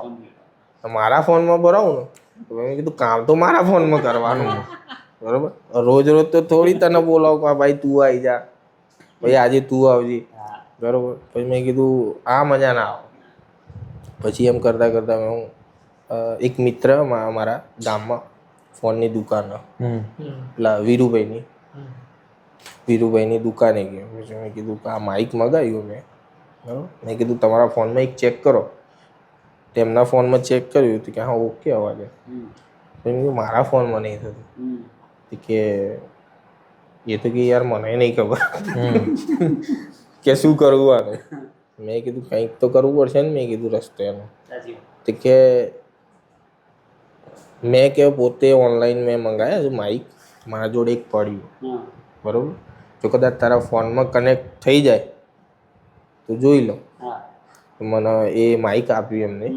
મારા ફોનમાં ભરાવું ને. તો મેં કીધું કામ તો મારા ફોનમાં કરવાનું. બરોબર, રોજ તો થોડી તને બોલાવું કે ભાઈ તું આવી જા, ભાઈ આજે તું આવજે. બરોબર, પછી મેં કીધું આ મજા ના આવે. પછી એમ કરતાં હું એક મિત્ર મારા ગામમાં ફોનની દુકાન, પેલા વીરુભાઈની દુકાને ગયો. પછી મેં કીધું કે આ માઇક મગાવ્યું મેં. બરાબર, મેં કીધું તમારા ફોનમાં એક ચેક કરો. તેમના ફોનમાં ચેક કર્યું કે હા ઓકે અવાજ. મેં કીધું મારા ફોનમાં નહીં થતું. કે એ તો કે યાર મને નહીં ખબર કે શું કરવું આને. મેં કીધું કંઈક તો કરવું પડશે ને. મેં કીધું રસ્તો એનો. તો કે મેં કે પોતે ઓનલાઈન મેં મંગાવ્યા છે માઇક, મારા જોડે એક પડ્યું, બરોબર, જો કદાચ તારા ફોનમાં કનેક્ટ થઈ જાય તો જોઈ લો. મને એ માઇક આપ્યું એમને,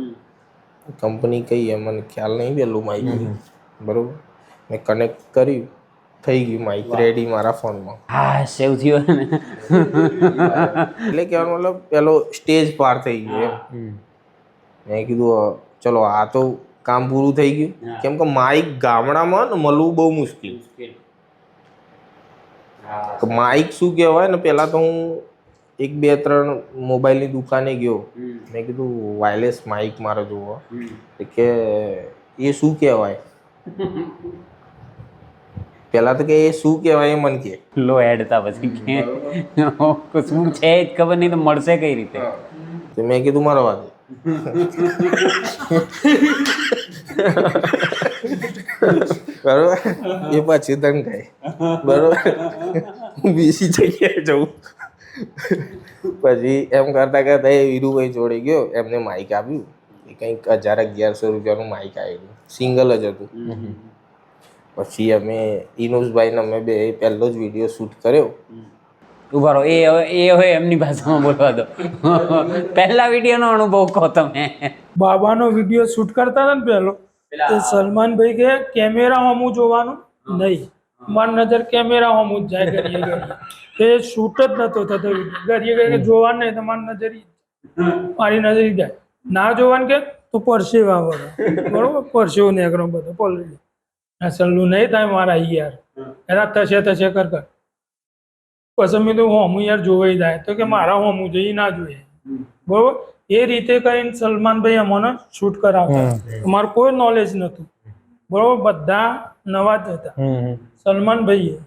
કંપની કઈ એ મને ખ્યાલ નહીં પેલું માઇક, બરોબર, મેં કનેક્ટ કર્યું, થઈ ગયું માઇક રેડી મારા ફોનમાં. હા, સેવ થયો ને. એટલે કહેવાનો મતલબ પેલો સ્ટેજ પાર થઈ ગયો એમ. મેં કીધું ચલો આ તો કામ પૂરું થઈ ગયું, કેમ કે માઇક ગામડામાં ને મળવું બહુ મુશ્કેલ. માઇક શું કહેવાય ને, પહેલાં તો હું 1-2-3 મોબાઈલની દુકાને ગયો, મેં કીધું વાયરલેસ માઇક મારે જોવો, કે એ શું કહેવાય. પહેલાં તો કે એ શું કહેવાય એ મને કે લો હેડતા પછી કે શું છે જ ખબર નહીં તો મળશે કઈ રીતે. તો મેં કીધું મારો વાત બરોબર, એ પછી તને કહે બરોબર, હું બીજી જગ્યાએ જઉં. પછી એમ કરતા કરતા એ વીરુભાઈ જોડે ગયો, એમને માઇક આપ્યું, એ કંઈક 1000-1100 રૂપિયાનું માઇક આવેલું, સિંગલ જ હતું. પછી અમે ઇનોસભાઈને અમે બે પહેલો જ વિડીયો શૂટ કર્યો. ઉભા રહો, એ હવે એમની ભાષામાં બોલવા દો. પહેલા વિડીયોનો અનુભવ કહો તમે. બાબાનો વિડીયો શૂટ કરતા હતા ને પહેલો, તે સલમાનભાઈ કે કેમેરા હમું જોવાનું નહીં, મારી નજર કેમેરા હમું જ જાય ઘડીએ ઘડીએ. તે શૂટ જ નતો થતો વિડીયો, ઘડીએ ઘડીએ જોવાનું નહીં તો મારી નજર મારી નજર જાય, ના જોવાનું કે તો પરસેવા વળે, બરોબર, પરસેવો નેકરો બધો પલળી સલ્લું નહીં થાય મારા યાર, એના થશે કર કર. પછી મેં તો હોમું યાર જોવાઈ જાય તો કે મારા હોમું જોઈએ ના જોઈએ, બરોબર. એ રીતે કરીને સલમાનભાઈ અમને શૂટ કરાવતા, અમારું કોઈ નોલેજ નહોતું, બરોબર, બધા નવા જ હતા. સલમાનભાઈએ,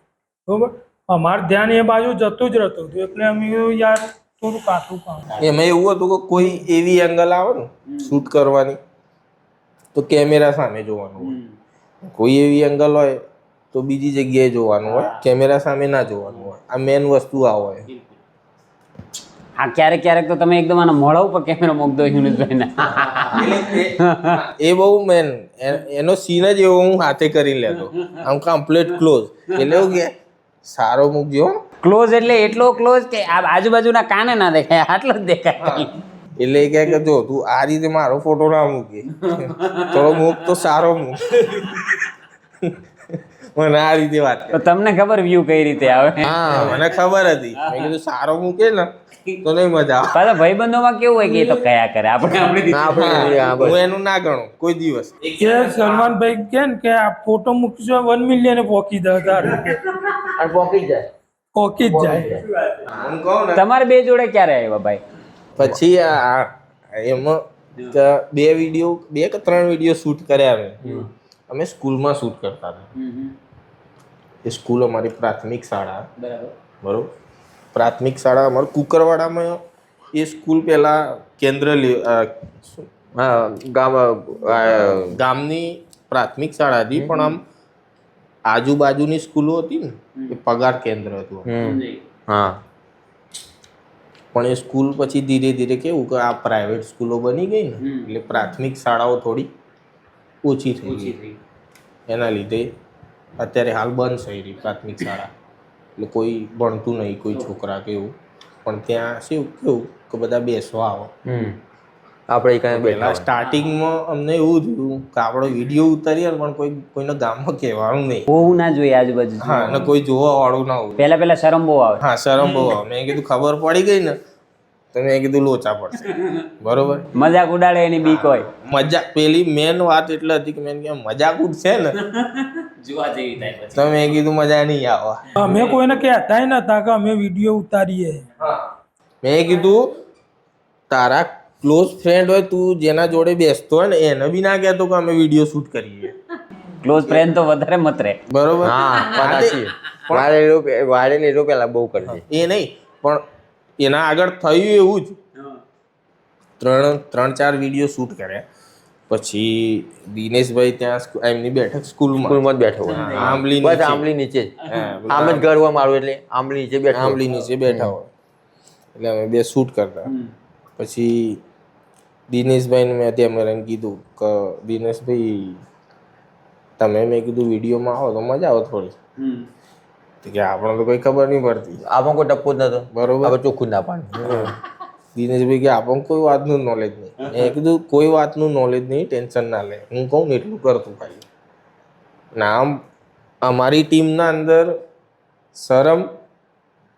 બરોબર, અમારું ધ્યાન એ બાજુ જતું જ રહેતું હતું, એટલે અમે યાર થોડું કાઠું કામ. એમાં એવું હતું કે કોઈ એવી એંગલ આવે ને શૂટ કરવાની તો કેમેરા સામે જોવાનું હોય, કોઈ એવી એંગલ હોય તો બીજી જગ્યાએ જોવાનું હોય, કેમેરા સામે ના જોવાનું હોય. આ મેન વસ્તુ આ હોય. હા, ક્યારેક ક્યારેક તો તમે એકદમ આના મોઢા ઉપર કેમેરો મૂક દો યુનુસભાઈને. એ બહુ મેન, એનો સીન જ એવો હું હાથે કરી લેતો, આમ કમ્પ્લીટ ક્લોઝ. એટલે એવું કે સારો મૂકજો. ક્લોઝ એટલે એટલો ક્લોઝ કે આ આજુબાજુના કાને ના દેખાય, આટલો જ દેખાય. એટલે એ કહે કે જો તું આ રીતે મારો ફોટો ના મૂકે, થોડો મૂક તો સારો મૂક. મને આ રીતે વાત તો તમને ખબર વ્યૂ કઈ રીતે આવે. મને ખબર હતી, મેં કીધું સારો મૂકે ને તો નહીં મજા આવે. પાછા ભાઈબંધોમાં કેવું હોય કે એ તો કયા કરે, આપણે હું એનું ના ગણું કોઈ દિવસ. કે સલમાનભાઈ કે ને કે આ ફોટો મૂકશો 1 મિલિયન પોકી દે, પોકી જ જાય. હું કહું ને તમારે બે જોડે ક્યારે આવ્યા ભાઈ? પછી એમાં 2 કે 3 વિડીયો શૂટ કર્યા અમે સ્કૂલમાં શૂટ કરતા હતા. એ સ્કૂલ અમારી પ્રાથમિક શાળા, બરોબર, પ્રાથમિક શાળા અમારું કુકરવાડામાં. એ સ્કૂલ પહેલા કેન્દ્ર ગામની પ્રાથમિક શાળા હતી, પણ આમ આજુબાજુની સ્કૂલો હતી ને એ પગાર કેન્દ્ર હતું. હા, પણ એ સ્કૂલ પછી ધીરે ધીરે કેવું કે આ પ્રાઇવેટ સ્કૂલો બની ગઈ ને, એટલે પ્રાથમિક શાળાઓ થોડી ઓછી થઈ ગઈ. એના લીધે અત્યારે હાલ બંધ થઈ રહી પ્રાથમિક શાળા, એટલે કોઈ ભણતું નહીં, કોઈ છોકરા કે એવું. પણ ત્યાં શું કેવું કે બધા બેસવા આવો. આપણે કઈ પહેલા સ્ટાર્ટિંગમાં અમને એવું થયું કે આપણો વિડીયો ઉતારીએ પણ કોઈના ગામમાં કહેવાનું નહીં, હોવું ના જોઈએ આજુબાજુ. હા, અને કોઈ જોવા વાળું ના હોય. પહેલા શરમ બહુ આવે. હા, શરમ બહુ આવે. મેં કીધું ખબર પડી ગઈ ને તો મેં કીધું લોચા પડશે, બરોબર. મજાક ઉડાડે એની બીક હોય. મજાક પેલી મેન વાત એટલે હતી કે મેં કીધું મજાક ઉડશે ને જોવા જેવી થાય તો મેં કીધું મજા નહીં આવે. અમે કોઈને કહેતાય નતા કે અમે વિડીયો ઉતારીએ. મેં કીધું તારા ક્લોઝ ફ્રેન્ડ હોય, તું જેના જોડે બેસતો હોય ને એને બી ના કહેતો કે અમે વિડીયો શૂટ કરીએ. ક્લોઝ ફ્રેન્ડ તો વધારે મત રહે. બરોબર. વાયરલ પેલા બહુ કરજે. એ નહીં, પણ એના આગળ થયું એવું જ. 3-4 વિડીયો શૂટ કર્યા. પછી દિનેશભાઈ ત્યાં એમની બેઠક સ્કૂલમાં જ બેઠો હોય, આંબલી બસ આંબલી નીચે જ, આમ જ ઘર હોય મારું, એટલે આંબલી નીચે બેઠો, આંબલી નીચે બેઠા હોય. એટલે અમે બે શૂટ કરતા. પછી દિનેશભાઈને મેં ત્યાં મેં કીધું કે દિનેશભાઈ તમે, મેં કીધું વિડીયોમાં આવો તો મજા આવે થોડી. તો કે આપણને તો કોઈ ખબર નહીં પડતી. આમાં કોઈ ટપ્પો જ નતો, બરોબર. આપણે ચોખ્ખું ના પાડ્યું. દિનેશભાઈ કે આપણને કોઈ વાતનું નોલેજ નહીં. મેં કીધું કોઈ વાતનું નોલેજ નહીં, ટેન્શન ના લે, હું કહું ને એટલું કરતું ખાલી. નામ અમારી ટીમના અંદર શરમ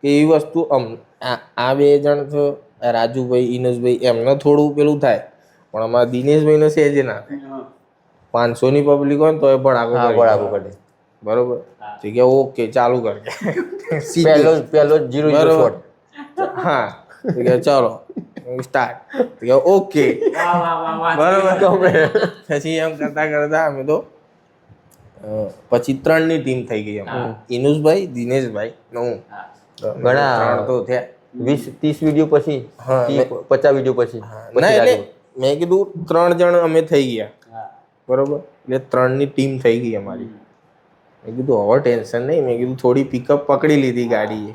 કે એવી વસ્તુ આ બે જણ છે, રાજુભાઈ ઇનસભાઈ, એમને થોડું પેલું થાય, પણ અમારા દિનેશભાઈને સહેજે ના થાય. 500ની પબ્લિક હોય ને તોય પણ આગળ કરે. બરોબર. તો કે ઓકે ચાલુ કર કે પહેલો 0 બરોબર. હા તો કે ચલો સ્ટાર્ટ. તો કે ઓકે બરોબર. પછી એમ કરતા કરતા અમે તો પછી 3ની ટીમ થઈ ગઈ અમારી. ઇનુસભાઈ, દિનેશભાઈ ને હું. ઘણા 3 તો થયા. 20-30 વિડીયો પછી, હા, 50 વિડીયો પછી ના એટલે મેં કીધું 3 જણ અમે થઈ ગયા. બરોબર. એટલે 3ની ટીમ થઈ ગઈ અમારી. મેં કીધું હવે ટેન્શન નહીં. મેં કીધું થોડી પિકઅપ પકડી લીધી ગાડીએ.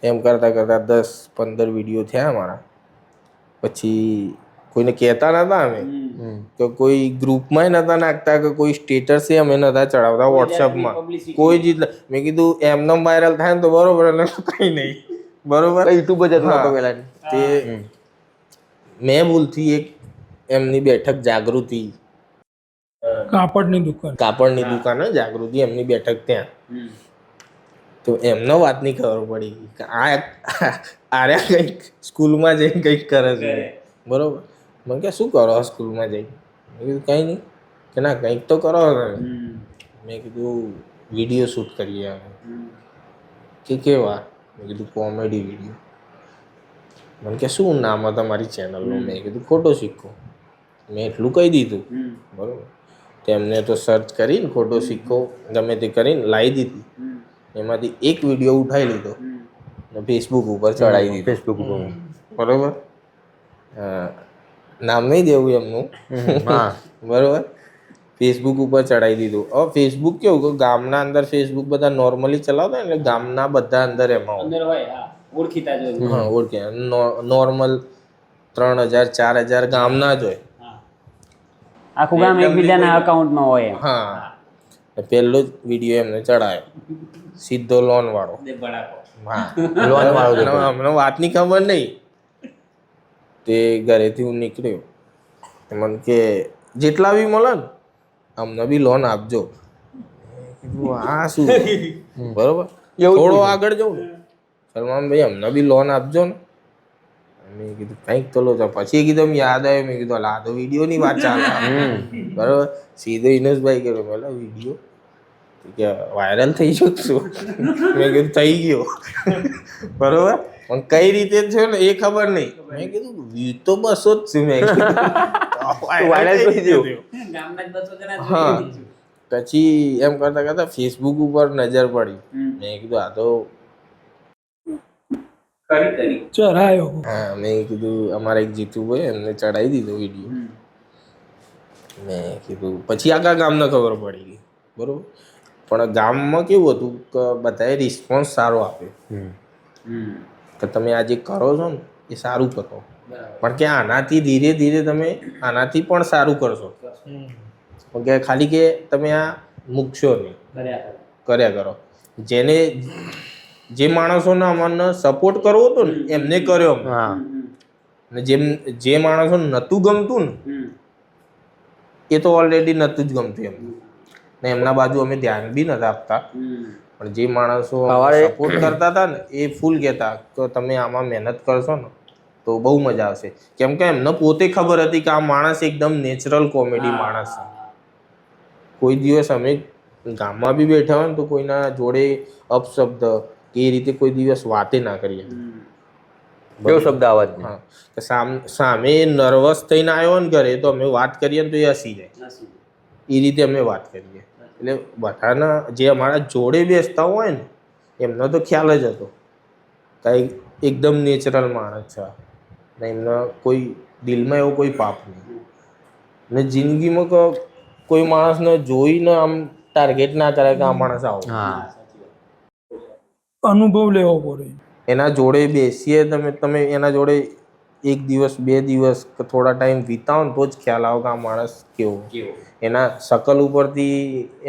એમ કરતા કરતા 10-15 વિડીયો થયા અમારા. પછી કોઈને કહેતા નતા અમે, કે કોઈ ગ્રુપમાં નતા નાખતા, કે કોઈ સ્ટેટસે અમે નતા ચડાવતા વોટ્સઅપમાં, કોઈ જ. મેં કીધું એમને વાયરલ થાય ને તો બરોબર, એટલે કઈ નહીં. બરોબર. યુટ્યુબ જ હતું પેલા. તે મેં ભૂલથી એક એમની બેઠક જાગૃતિ, કાપડની દુકાન, કાપડની દુકાન જાગૃતિ, એમની બેઠક ત્યાં. તો એમને વાતની ખબર પડી કે આર્યા કંઈક સ્કૂલમાં જઈને કંઈક કરે છે. બરોબર. મને કે શું કરો સ્કૂલમાં જઈને? મેં કીધું કંઈ નહીં. કે ના કંઈક તો કરો. મેં કીધું વિડીયો શૂટ કરીએ અમે. કે કેવા? મેં કીધું કોમેડી વિડીયો. મને કે શું નામ હતું તમારી ચેનલનું? મેં કીધું ખોટો સિક્કો. મેં એટલું કહી દીધું. બરોબર. તેમને તો સર્ચ કરીને ખોટો સિક્કો ગમે તે કરીને લાવી દીધી. એમાંથી એક વિડીયો ઉઠાવી લીધો ને ફેસબુક ઉપર ચડાવી દીધો. ફેસબુક ઉપર. બરોબર. નામ નહીં દેવું એમનું. બરોબર. ફેસબુક ઉપર ચડાવી દીધું. હવે ફેસબુક કેવું કે ગામના અંદર ફેસબુક બધા નોર્મલી ચલાવતા એટલે ગામના બધા અંદર એમાં હોય. હા, ઓળખે. નોર્મલ 3000-4000 ગામના જ હોય. આખું ગામ એકબીજાના અકાઉન્ટમાં હોય એમ. હા. પહેલો જ વિડીયો એમને ચડાયો સીધો લોન વાળો. હા, લોન વાળો. અમને વાતની ખબર નહીં. તે ઘરેથી હું નીકળ્યો, મને કે જેટલા બી મળે ને અમને બી લોન આપજો. આ શું? બરોબર. થોડો આગળ જવું ને, સલમાનભાઈ અમને બી લોન આપજો ને. મેં કીધું કંઈક તો લો. પછી એકદમ યાદ આવ્યું. મેં કીધું આ તો વિડીયોની વાત ચાલે. બરોબર. સીધો ઇનસભાઈ કર્યો પેલા વિડીયો કે વાયરલ થઈ ગયો શું? મેં કીધું થઈ ગયો. બરોબર. પણ કઈ રીતે છે ને એ ખબર નહીં. મેં કીધું વ્યૂ તો 200 જ છે. મેં વાયરલ થઈ ગયો. હા. પછી એમ કરતા કરતા ફેસબુક ઉપર નજર પડી. મેં કીધું આ તો ચરાયો. હા. મેં કીધું અમારા એક જીતુભાઈ એમને ચડાવી દીધો વિડીયો. મેં કીધું પછી આખા ગામને ખબર પડી ગઈ. બરોબર. પણ ગામમાં કેવું હતું કે બધાએ રિસ્પોન્સ સારો આપ્યો કે તમે આ જે કરો છો ને એ સારું કરો, પણ કે આનાથી ધીરે ધીરે તમે આનાથી પણ સારું કરશો. પણ કે ખાલી કે તમે આ મૂકશો નહીં, કર્યા કરો. જેને જે માણસોને અમને સપોર્ટ કરવો હતો ને એમને કર્યો. ને જે માણસોને નહોતું ગમતું ને એ તો ઓલરેડી નહોતું જ ગમતું એમ, ને એમના બાજુ અમે ધ્યાન બી નથી આપતા. પણ જે માણસો સપોર્ટ કરતા હતા ને એ ફૂલ કહેતા કે તમે આમાં મહેનત કરશો ને તો બહુ મજા આવશે. કેમ કે એમને પોતે ખબર હતી કે આ માણસ એકદમ નેચરલ કોમેડી માણસ છે. કોઈ દિવસ અમે ગામમાં બી બેઠા હોય ને તો કોઈના જોડે અપશબ્દ એ રીતે કોઈ દિવસ વાતે ના કરીએ. કેવો શબ્દ આવાજ? હા, સામે નર્વસ થઈને આવ્યો ને ઘરે તો અમે વાત કરીએ ને તો એ હસી જાય. એ રીતે અમે વાત કરીએ. એટલે બધાના જે અમારા જોડે બેસતા હોય ને એમનો તો ખ્યાલ જ હતો કાંઈ એકદમ નેચરલ માણસ છે ને એમનો કોઈ દિલમાં એવો કોઈ પાપ નહીં. ને જિંદગીમાં કોઈ માણસને જોઈને આમ ટાર્ગેટ ના કરે કે આ માણસ આવો. અનુભવ લેવો પડે. એના જોડે બેસીએ તમે એના જોડે 1 દિવસ 2 દિવસ કે થોડા ટાઈમ વિતાવો ને તો જ ખ્યાલ આવે કે આ માણસ કેવો. એના શકલ ઉપરથી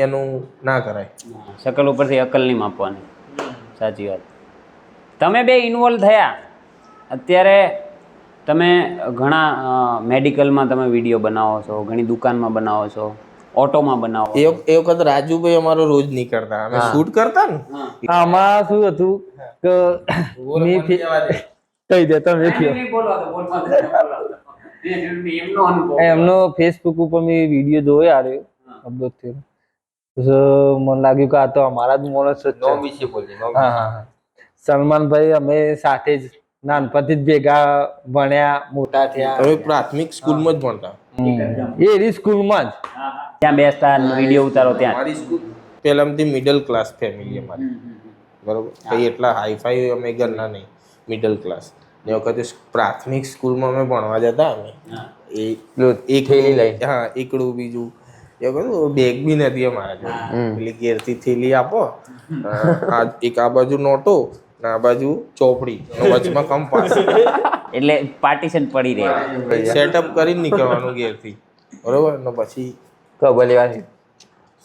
એનું ના કરાય. શકલ ઉપરથી અકલ નહીં માપવાની. સાચી વાત. તમે બે ઇન્વોલ્વ થયા અત્યારે તમે ઘણા મેડિકલમાં તમે વિડીયો બનાવો છો, ઘણી દુકાનમાં બનાવો છો, ઓટોમાં બનાવો. એ વખત રાજુભાઈ અમારો રોજ નીકળતા, અમે શૂટ કરતા ને. આમાં શું હતું કે મેં કહી દે તમે એમનો ફેસબુક ઉપર મેં વિડીયો જોયો આવ્યો અપલોડ થયો, તો મને લાગ્યું કે આ તો અમારા જ માણસ જ છે. નોમ વિશે બોલજે, નોમ હા હા હા. સલમાનભાઈ અમે સાથે જ નાનપણથી જ ભેગા ભણ્યા, મોટા થયા. અમે પ્રાથમિક સ્કૂલમાં જ ભણતા. એ રી સ્કૂલમાં જ ત્યાં બેસતા વિડીયો ઉતારો ત્યાં. અમારી સ્કૂલ પહેલાંથી મિડલ ક્લાસ ફેમિલી અમારી, બરોબર. કંઈ એટલા હાઈફાઈ અમે ઘરના નહીં, મિડલ ક્લાસ. એ વખતે પ્રાથમિક સ્કૂલમાં અમે ભણવા જતા. અમે એક થેલી લઈ. હા, એકડું બીજું એ વખત બેગ બી નથી અમારા જોડે. પેલી ઘેરથી થેલી આપો, એક આ બાજુ નોટો ને આ બાજુ ચોપડી, વચમાં કંપાસ, એટલે પાર્ટીશન પડી રહે. સેટઅપ કરીને નીકળવાનું ઘેરથી, બરોબર. ને પછી ખબર લેવાની.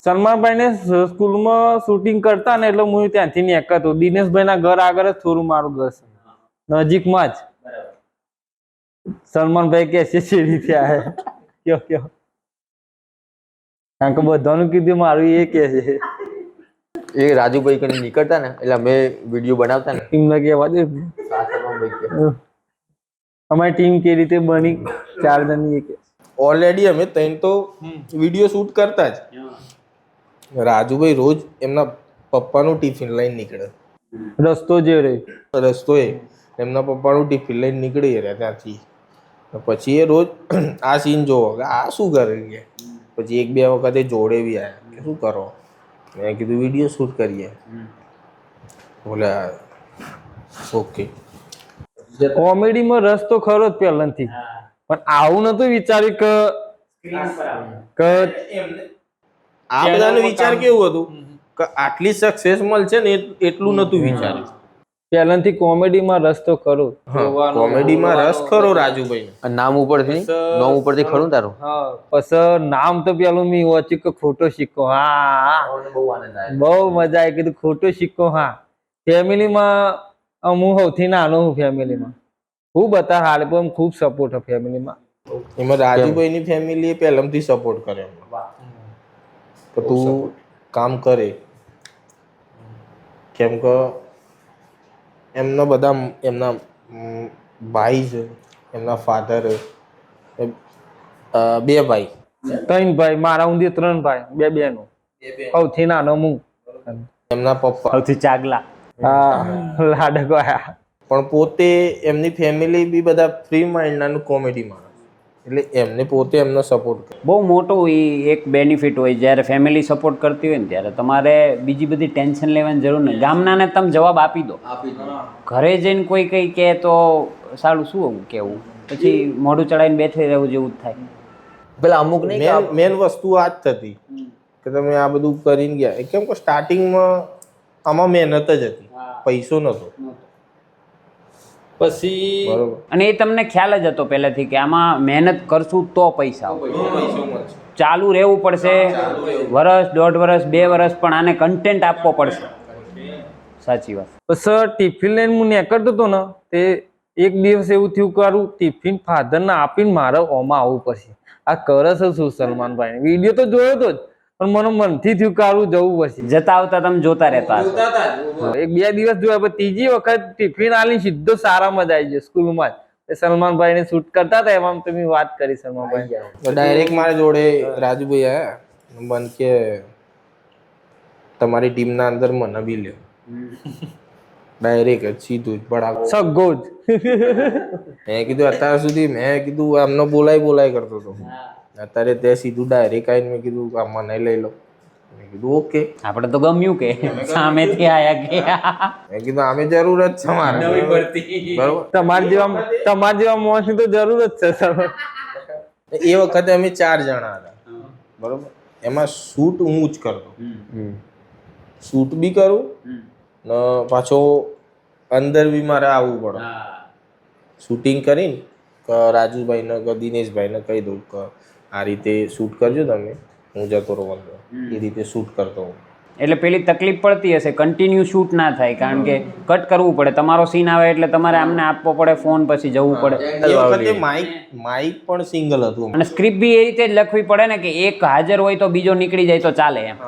સલમાનભાઈને સ્કૂલમાં શૂટિંગ કરતા ને એટલે હું ત્યાંથી નીકળતો. દિનેશભાઈના ઘર આગળ જ થોડું મારું ઘર છે, નજીકમાં જ. સલમાનભાઈ કે છે શેરી થયા કયો કયો, કારણ કે બધાનું કીધું મારું એ કે છે. એ રાજુભાઈ કરીને નીકળતા ને એટલે અમે વિડીયો બનાવતા ને, એમને કહેવા દે. સલમાનભાઈ કે અમારી ટીમ કેવી રીતે બની 4 જણની એક. ઓલરેડી અમે ત્રણ તો વિડીયો શૂટ કરતા જ. રાજુભાઈ રોજ એમના પપ્પાનું ટિફિન લઈને નીકળે. રસ્તો જે રહ્યો રસ્તોએ એમના પપ્પાનું ટિફિન લઈને નીકળી રહ્યા ત્યાંથી. પછી એ રોજ આ સીન જોવો કે આ શું કરે કે. પછી 1-2 વખતે જોડે બી આવ્યા કે શું કરો. મેં કીધું વિડીયો શૂટ કરીએ. બોલે ઓકે. કોમેડીમાં રસ તો ખરો જ પહેલાથી, પણ આવું નતું વિચાર્યું કે આ બધાનો વિચાર કેવું હતું કે આટલી સક્સેસ મળશે ને એટલું નતું વિચાર્યું. પહેલાથી કોમેડીમાં રસ તો ખરો. કોમેડીમાં રસ ખરો રાજુભાઈ. નામ ઉપરથી, નામ ઉપરથી ખરું તારું. હા, પછી નામ તો પેલું મેં વાંચ્યું કે ખોટો સિક્કો. હા, બહુ આનંદ આવ્યો. બહુ મજા આવી. કીધું ખોટો સિક્કો. હા, ફેમિલીમાં હું સૌથી નાનો હું ફેમિલીમાં. ખૂબ હતા હાલ પણ ખૂબ સપોર્ટ છે ફેમિલીમાં. એમાં રાજુભાઈની ફેમિલીએ પહેલાથી સપોર્ટ કરે કે તું કામ કરે, કેમ કે એમના બધા એમના ભાઈ છે, એમના ફાધર 2 ભાઈ, 3 ભાઈ, મારા ઊંધી 3 ભાઈ, 2 બહેનો. સૌથી નાનો હું. એમના પપ્પા. સૌથી ચાગલા. હા, લાડકો આયા. પણ પોતે એમની ફેમિલી બી બધા ફ્રી માઇન્ડના કોમેડી માણસ, એટલે એમને પોતે એમનો સપોર્ટ કરે. બહુ મોટો એ એક બેનિફિટ હોય. જ્યારે ફેમિલી સપોર્ટ કરતી હોય ને ત્યારે તમારે બીજી બધી ટેન્શન લેવાની જરૂર નહીં. ગામનાને તમે જવાબ આપી દો. ઘરે જઈને કોઈ કંઈ કહે તો સારું શું કહેવું, પછી મોઢું ચડાવીને બેઠી રહેવું જેવું જ થાય. પેલા અમુક નહીં મેન વસ્તુ આ જ થતી કે તમે આ બધું કરીને ગયા. કેમ કે સ્ટાર્ટિંગમાં આમાં મહેનત જ હતી, પૈસો નહોતો. પછી બરોબર. અને એ તમને ખ્યાલ જ હતો પહેલેથી કે આમાં મહેનત કરશું તો પૈસા આવશે. ચાલુ રહેવું પડશે, વર્ષ 1.5 વર્ષ 2 વર્ષ, પણ આને કન્ટેન્ટ આપવો પડશે. સાચી વાત. પછી ટિફિન લઈને હું નીકળતો હતો ને તે એક દિવસ એવું થયું કે મારું ટિફિન ફાધરને આપીને મારે ઓમાં આવવું પડશે. આ કરે છે શું સલમાનભાઈ? વિડીયો તો જોયો હતો જ, પણ મને મનથી થયું કે આવું જવું પડશે. જતા આવતા તમે જોતા રહેતા હશો. 1-2 દિવસ જોયા, પછી ત્રીજી વખત ટિફિન આલી સીધો સારા મજા આવી જાય સ્કૂલમાં જ. સલમાનભાઈ ને શૂટ કરતા હતા એમાં તમે વાત કરી સલમાનભાઈ. ડાયરેક્ટ મારા જોડે રાજુભાઈ આયા, મને કે તમારી ટીમના અંદર મને બી લ્યો. ડાયરેક્ટ જ સીધું જ બરાબર સગો જ. મેં કીધું અત્યાર સુધી મેં કીધું આમનો બોલાય કરતો હતો. અત્યારે તે સીધું ડાયરેક્ટ આવીને મેં કીધું આ મને લઈ લો. મેં કીધું ઓકે. આપણે તો ગમ્યું કે સામેથી આયા ગયા. મેં કીધું આમે જરૂર જ છે મારે, બરોબર. તમારા જેવા માણસની તો જરૂર જ છે સર. એ વખતે અમે 4 જણા હતા, બરોબર. એમાં શૂટ હું જ કરતો, શૂટ બી કરું ને પાછો અંદર બી મારે આવવું પડે. શૂટિંગ કરીને રાજુભાઈને કે દિનેશભાઈને કહી દઉં કે આ રીતે શૂટ કરજો તમે, હું જતો રહું અંદર, એ રીતે શૂટ કરતો હું. એટલે પેલી તકલીફ પડતી હશે, કન્ટિન્યુ શૂટ ના થાય, કારણ કે કટ કરવું પડે. તમારો સીન આવે એટલે તમારે આમને આપવો પડે ફોન, પછી જવું પડે. એ વખતે માઇક પણ સિંગલ હતું. અને સ્ક્રિપ્ટ બી એ રીતે જ લખવી પડે ને કે એક હાજર હોય તો બીજો નીકળી જાય તો ચાલે એમ.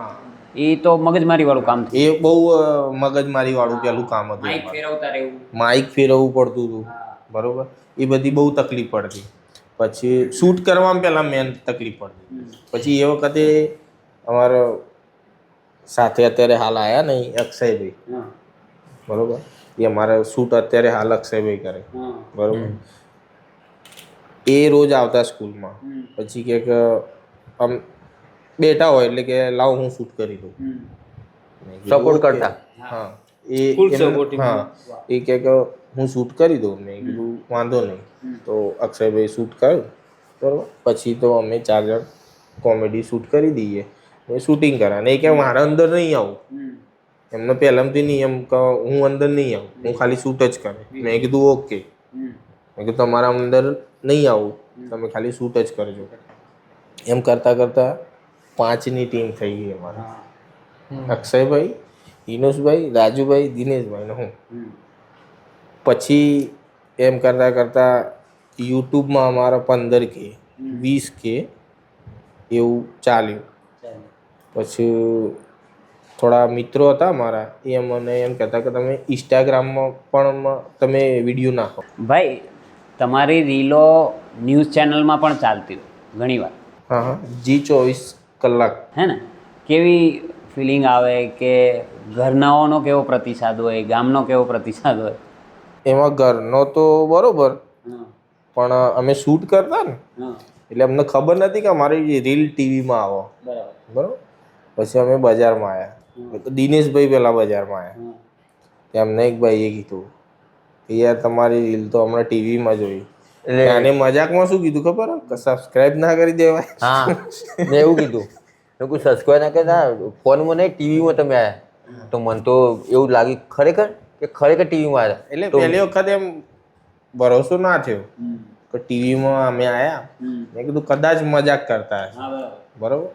એ તો મગજમારી વાળું કામ એ બહુ મગજમારી વાળું પેલું કામ હતું. ફેરવતા રહેવું, માઇક ફેરવવું પડતું હતું, બરોબર. એ બધી બહુ તકલીફ પડતી. પછી શૂટ કરવામાં પહેલાં મેન તકલીફ પડતી. પછી એ વખતે અમારો સાથે અત્યારે હાલ આવ્યા ને અક્ષયભાઈ, બરોબર, એ અમારે શૂટ અત્યારે હાલ અક્ષયભાઈ કરે, બરોબર. એ રોજ આવતા સ્કૂલમાં, પછી કે આમ બેઠા હોય એટલે કે લાવ હું શૂટ કરી દઉં, સપોર્ટ કરતા. હા, હા, એ કે હું શૂટ કરી દઉં. મેં કીધું વાંધો નહીં. તો અક્ષયભાઈ શૂટ કર્યું, બરોબર. પછી તો અમે 4 જણ કોમેડી શૂટ કરી દઈએ, શૂટિંગ કરા. ને એ કે મારા અંદર નહીં આવું, એમનો પહેલાંથી નિયમ કે હું અંદર નહીં આવું, હું ખાલી શૂટ જ કરે. મેં કીધું ઓકે. મેં કીધું તમારા અંદર નહીં આવું, તમે ખાલી શૂટ જ કરજો. એમ કરતાં કરતાં 5ની ટીમ થઈ ગઈ અમારી. અક્ષયભાઈ, હિનોશભાઈ, રાજુભાઈ, દિનેશભાઈ ને હું. પછી એમ કરતાં કરતાં યુટ્યુબમાં અમારા 15K 20K એવું ચાલ્યું. પછી થોડા મિત્રો હતા અમારા, એ મને એમ કહેતા કે તમે ઇન્સ્ટાગ્રામમાં પણ તમે વિડીયો નાખો. ભાઈ તમારી રીલો ન્યૂઝ ચેનલમાં પણ ચાલતી હોય ઘણીવાર. હા હા, G24 કલાક. હે ને, કેવી ફિલિંગ આવે કે ઘરનાઓનો કેવો પ્રતિસાદ હોય, ગામનો કેવો પ્રતિસાદ હોય? એમાં ઘરનો તો બરોબર, પણ અમે શૂટ કરતા ને એટલે અમને ખબર નથી કે અમારી રીલ ટીવીમાં આવો, બરોબર. પછી અમે બજારમાં આવ્યા, દિનેશભાઈ પહેલાં બજારમાં આવ્યા. એમને એક ભાઈએ કીધું કે યાર તમારી રીલ તો હમણાં ટીવીમાં જોઈ. એટલે આને મજાકમાં શું કીધું ખબર, કે સબસ્ક્રાઇબ ના કરી દેવાય. હા, મેં એવું કીધું. લોકો સબસ્ક્રાઇબ ના કરતા, ફોનમાં નહીં ટીવીમાં તમે આવ્યા. તો મને તો એવું લાગ્યું ખરેખર ટીવીમાં આવ્યા. એટલે પહેલી વખત એમ ભરોસો ના થયો કે ટીવીમાં અમે આવ્યા. મેં કીધું કદાચ મજાક કરતા હશે, બરોબર.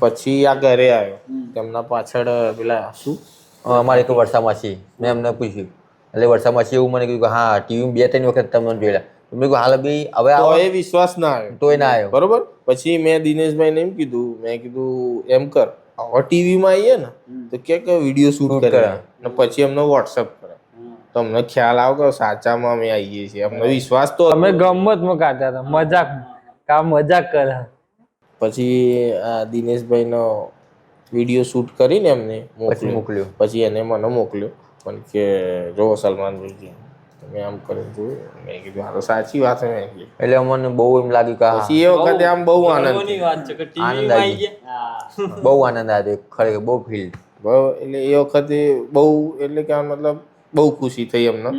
પછી આ ઘરે આવ્યો, તેમના પાછળ પેલા શું અમારે એક વર્ષામાં છે, મેં એમને પૂછ્યું. એટલે વર્ષામાં છે એવું મને કીધું કે હા ટીવીમાં 2-3 વખત તમને જોયેલા. તો મેં કીધું હાલ ભાઈ હવે તો આવો, એ વિશ્વાસ ના આવ્યો, તોય ના આવ્યો, બરોબર. પછી મેં દિનેશભાઈને એમ કીધું, મેં કીધું એમ કર, હવે ટીવીમાં આવીએ ને તો કે વિડીયો શૂટ કરે, ને પછી એમને વોટ્સઅપ કરે, તો અમને ખ્યાલ આવે કે સાચામાં અમે આવીએ છીએ. અમને વિશ્વાસ તો અમે ગમતમાં કાઢતા હતા, મજાક મજાક કરે. પછી આ દિનેશભાઈનો વિડીયો શૂટ કરીને એમને મોકલ્યો. પછી એને મને મોકલ્યો પણ કે જો સલમાનભાઈ તમે આમ કરી જોયું. મેં કીધું હા તો સાચી વાત છે. મેં કીધું એટલે અમને બહુ એમ લાગ્યું કે પછી એ વખતે આમ બહુ આનંદ આનંદ આવી ગયો, બહુ આનંદ આવ્યો ખરેખર, બહુ ફીલ. બરાબર. એટલે એ વખતે બહુ એટલે કે મતલબ બહુ ખુશી થઈ અમને.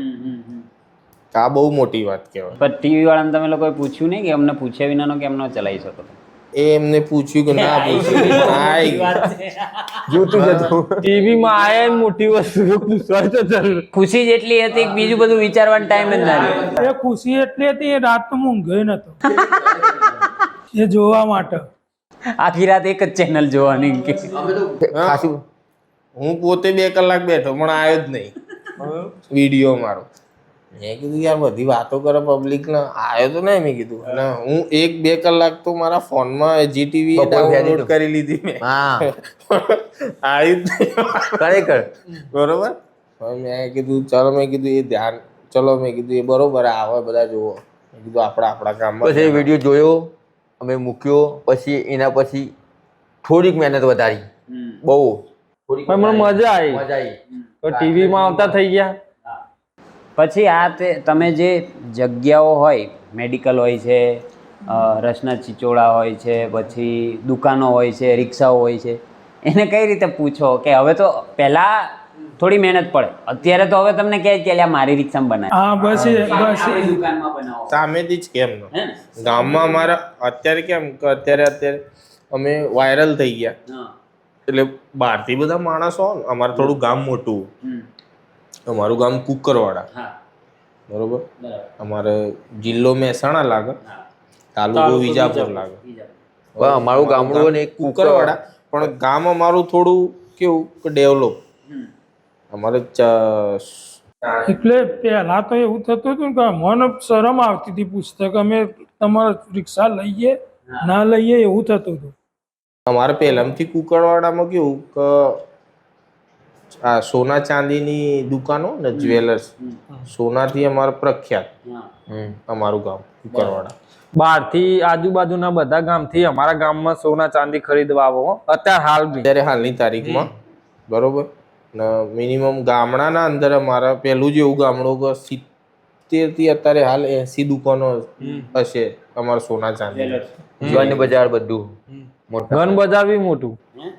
આ બહુ મોટી વાત કહેવાય. પણ ટીવી વાળાને તમે લોકોએ પૂછ્યું નહીં કે અમને પૂછ્યા વિનાનો કેમ ન ચલાવી શકો? એ એમને પૂછ્યું કે ના પૂછ્યું, જોતું જતું ટીવીમાં આયા ને મોટી વસ્તુ પૂછવા તો જરૂર. ખુશી જ એટલી હતી કે બીજું બધું વિચારવાનો ટાઈમ જ ના રહ્યો. એ ખુશી એટલી હતી, એ રાત તો ઊંઘ્યો નતો એ જોવા માટે. આખી રાત એક જ ચેનલ જોવાની કે ખાસું. હું પોતે 2 કલાક બેઠો પણ આવ્યો જ નહીં વિડીયો મારો. મેં કીધું યાર બધી વાતો કરે પબ્લિક ને, આવ્યો તો નહીં. મેં કીધું અને હું 1-2 કલાક તો મારા ફોનમાં GTV ડાઉનલોડ કરી લીધી મેં. હા આવ્યું જ નહીં ખરેખર. બરોબર. હવે મેં કીધું ચલો, મેં કીધું એ ધ્યાન, ચલો મેં કીધું એ બરોબર આવે બધા જુઓ. મેં કીધું આપણા કામમાં. પછી વિડીયો જોયો, અમે મૂક્યો. પછી એના પછી થોડીક મહેનત વધારી, બહુ પણ મને મજા આવી, તો ટીવીમાં આવતા થઈ ગયા. પછી આ તમે જે જગ્યાઓ હોય, મેડિકલ હોય છે, રસના ચીચોળા હોય છે, પછી દુકાનો હોય છે, રિક્ષાઓ હોય છે, એને કઈ રીતે પૂછો કે હવે તો પહેલાં થોડી મહેનત પડે, અત્યારે તો હવે તમને કહે કે લ્યા મારી રિક્ષામાં બનાવે. હા બસ દુકાનમાં બનાવો સામેથી જ કેમ ન ગામમાં અમારા અત્યારે કેમ કે અત્યારે અમે વાયરલ થઈ ગયા એટલે બહારથી બધા માણસો આવે ને. અમારે થોડું ગામ મોટું, અમારું ગામ કુકરવાડા, બરોબર. અમારે જિલ્લો મહેસાણા લાગે, તાલુકો વિજાપુર લાગે, પણ અમારું ગામડું ને એક કુકરવાડા, પણ ગામ અમારું થોડું કેવું કે ડેવલપ. અમારે એટલે પહેલા તો એવું થતું હતું કે મને શરમ આવતી હતી પૂછતા કે અમે તમારે રિક્ષા લઈએ ના લઈએ એવું થતું હતું. અમારે પહેલાથી કુકરવાડામાં કેવું કે આ સોના ચાંદીની દુકાનો ને જ્વેલર્સ, સોનાથી અમારે પ્રખ્યાત અમારું ગામ કુકરવાડા. બહારથી આજુબાજુના બધા ગામથી અમારા ગામમાં સોના ચાંદી ખરીદવા આવો હો. અત્યારે હાલ બી અત્યારે હાલની તારીખમાં બરોબર ને મિનિમમ ગામડાના અંદર અમારા પહેલું જ એવું ગામડું કે 70 થી અત્યારે હાલ 80 દુકાનો હશે અમારા સોના ચાંદી. ગન બજાર બધું મોટા. ગન બજાર બી મોટું.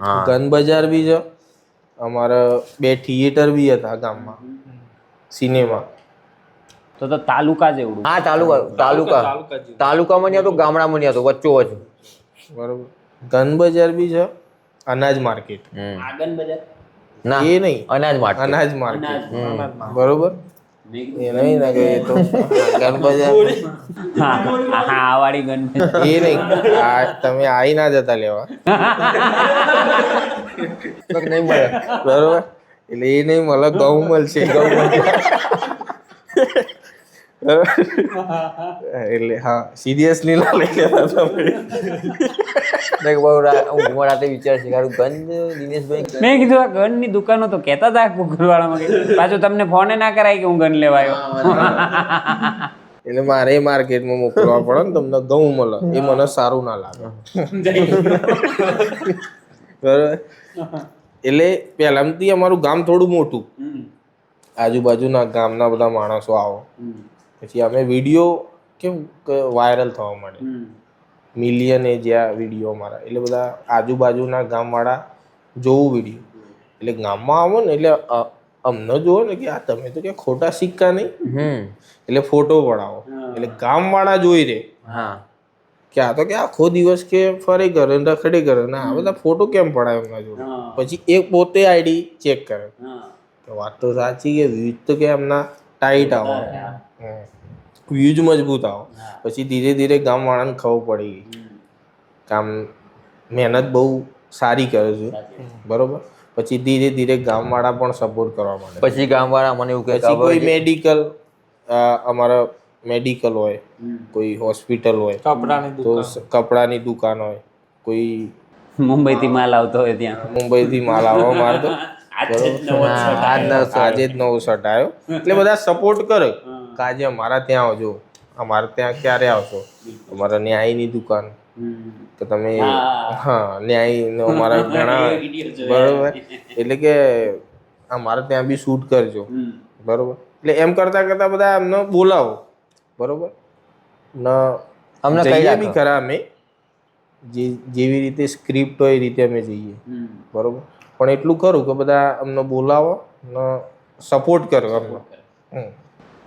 હા ગન બજાર બી છે અમારે, 2 થિયેટર બી હતા ગામમાં, સિનેમા. તો તાલુકા જેવડું. હા તાલુકામાં નહીં હતું, ગામડામાં નહીં હતું, વચ્ચોવચ. બરોબર. ગન બજાર બી છે, અનાજ માર્કેટ આગન બજાર. ના એ નહીં, અનાજ માટે અનાજ માર્કેટ. બરોબર. એ નહીં ને કે એ તો ગન બજાર હા હા આ વાળી ગન. એ નહીં, તમે આઈ ના જતા લેવા. નહીં મળે. બરોબર. એટલે એ નહીં મળે, ઘઉં મળશે. એટલે હા, સિરિયસલી ના લઈ લેતા તમે. હું રાતે વિચાર છે ગન દિનેશભાઈ મેં કીધું આ ગનની દુકાનો તો કહેતા હતા કુકરવાડામાં કે પાછું તમને ફોને ના કરાય કે હું ગન લેવા આવ્યો. એટલે મારે માર્કેટમાં મોકલવા પડે ને, તમને ઘઉં મળે એ મને સારું ના લાગે. બરોબર. એટલે પહેલાથી અમારું ગામ થોડું મોટું, આજુબાજુના ગામના બધા માણસો આવો, પછી અમે વિડીયો કેમ કે વાયરલ થવા માંડે, મિલિયન એ જ્યાં વિડીયો અમારા, એટલે બધા આજુબાજુના ગામવાળા જોવું વિડીયો, એટલે ગામમાં આવો ને એટલે અમને જોવો ને કે આ તમે તો કે ખોટા સિક્કા નહીં, એટલે ફોટો પડાવો, એટલે ગામવાળા જોઈ રહે હા કે આ તો કે આખો દિવસ કે ફરી કરે રખડી કરે ને આ બધા ફોટો કેમ પડાય એમના જોડે. પછી એ પોતે આઈડી ચેક કરે કે વાત તો સાચી કે વ્યૂઝ તો કે એમના ટાઈટ આવો, વ્યૂઝ મજબૂત આવો. પછી ધીરે ધીરે ગામવાળાને ખબર પડી ગઈ કામ મહેનત બહુ સારી કરે છે, બરોબર. પછી ધીરે ધીરે ગામવાળા પણ સપોર્ટ કરવા માંડે. પછી ગામવાળા મને એવું કહે પછી કોઈ મેડિકલ, અમારા મેડિકલ હોય, કોઈ હોસ્પિટલ હોય, તો કપડાની દુકાન હોય, કોઈ મુંબઈથી માલ આવતો હોય ત્યાં. મુંબઈથી માલ આવવા મારતો આજે જ નવો શર્ટ આવ્યો, એટલે બધા સપોર્ટ કરે કે આજે અમારા ત્યાં આવજો, અમારે ત્યાં ક્યારે આવશો, અમારા ન્યાયની દુકાન તો તમે હા ન્યાય અમારા ઘણા બરોબર, એટલે કે અમારે ત્યાં બી શૂટ કરજો, બરોબર. એટલે એમ કરતા કરતા બધા એમને બોલાવો, બરોબર. અમને જઈએ બી ખરા અમે, જેવી રીતે સ્ક્રિપ્ટ હોય એ રીતે અમે જઈએ, બરોબર. પણ એટલું ખરું કે બધા અમને બોલાવો ને સપોર્ટ કરો અમને.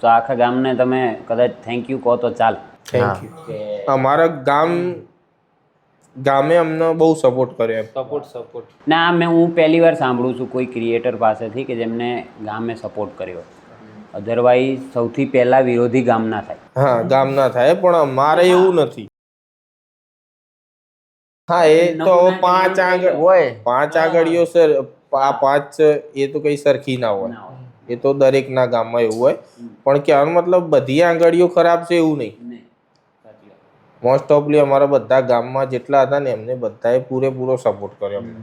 તો આખા ગામને તમે કદાચ થેન્ક યુ કહો તો ચાલ. Thank you. અમારા ગામે અમને બહુ સપોર્ટ કર્યો એમ. ના હું પહેલી વાર સાંભળું છું કોઈ ક્રિએટર પાસેથી કે જેમને ગામે સપોર્ટ કર્યો. અધરવાઇઝ સૌથી પહેલા વિરોધી ગામના થાય. હા ગામના થાય, પણ અમારે એવું નથી. હા એ તો હવે 5 આગળ હોય, 5 આગળીઓ સર, આ 5 એ તો કઈ સરખી ના હોય, એ તો દરેકના ગામમાં એવું હોય. પણ કહેવાનો મતલબ બધી આંગળીઓ ખરાબ છે એવું નહીં. મોસ્ટ ઓફલી અમારા બધા ગામમાં જેટલા હતા ને એમને બધાએ પૂરેપૂરો સપોર્ટ કર્યો અમને.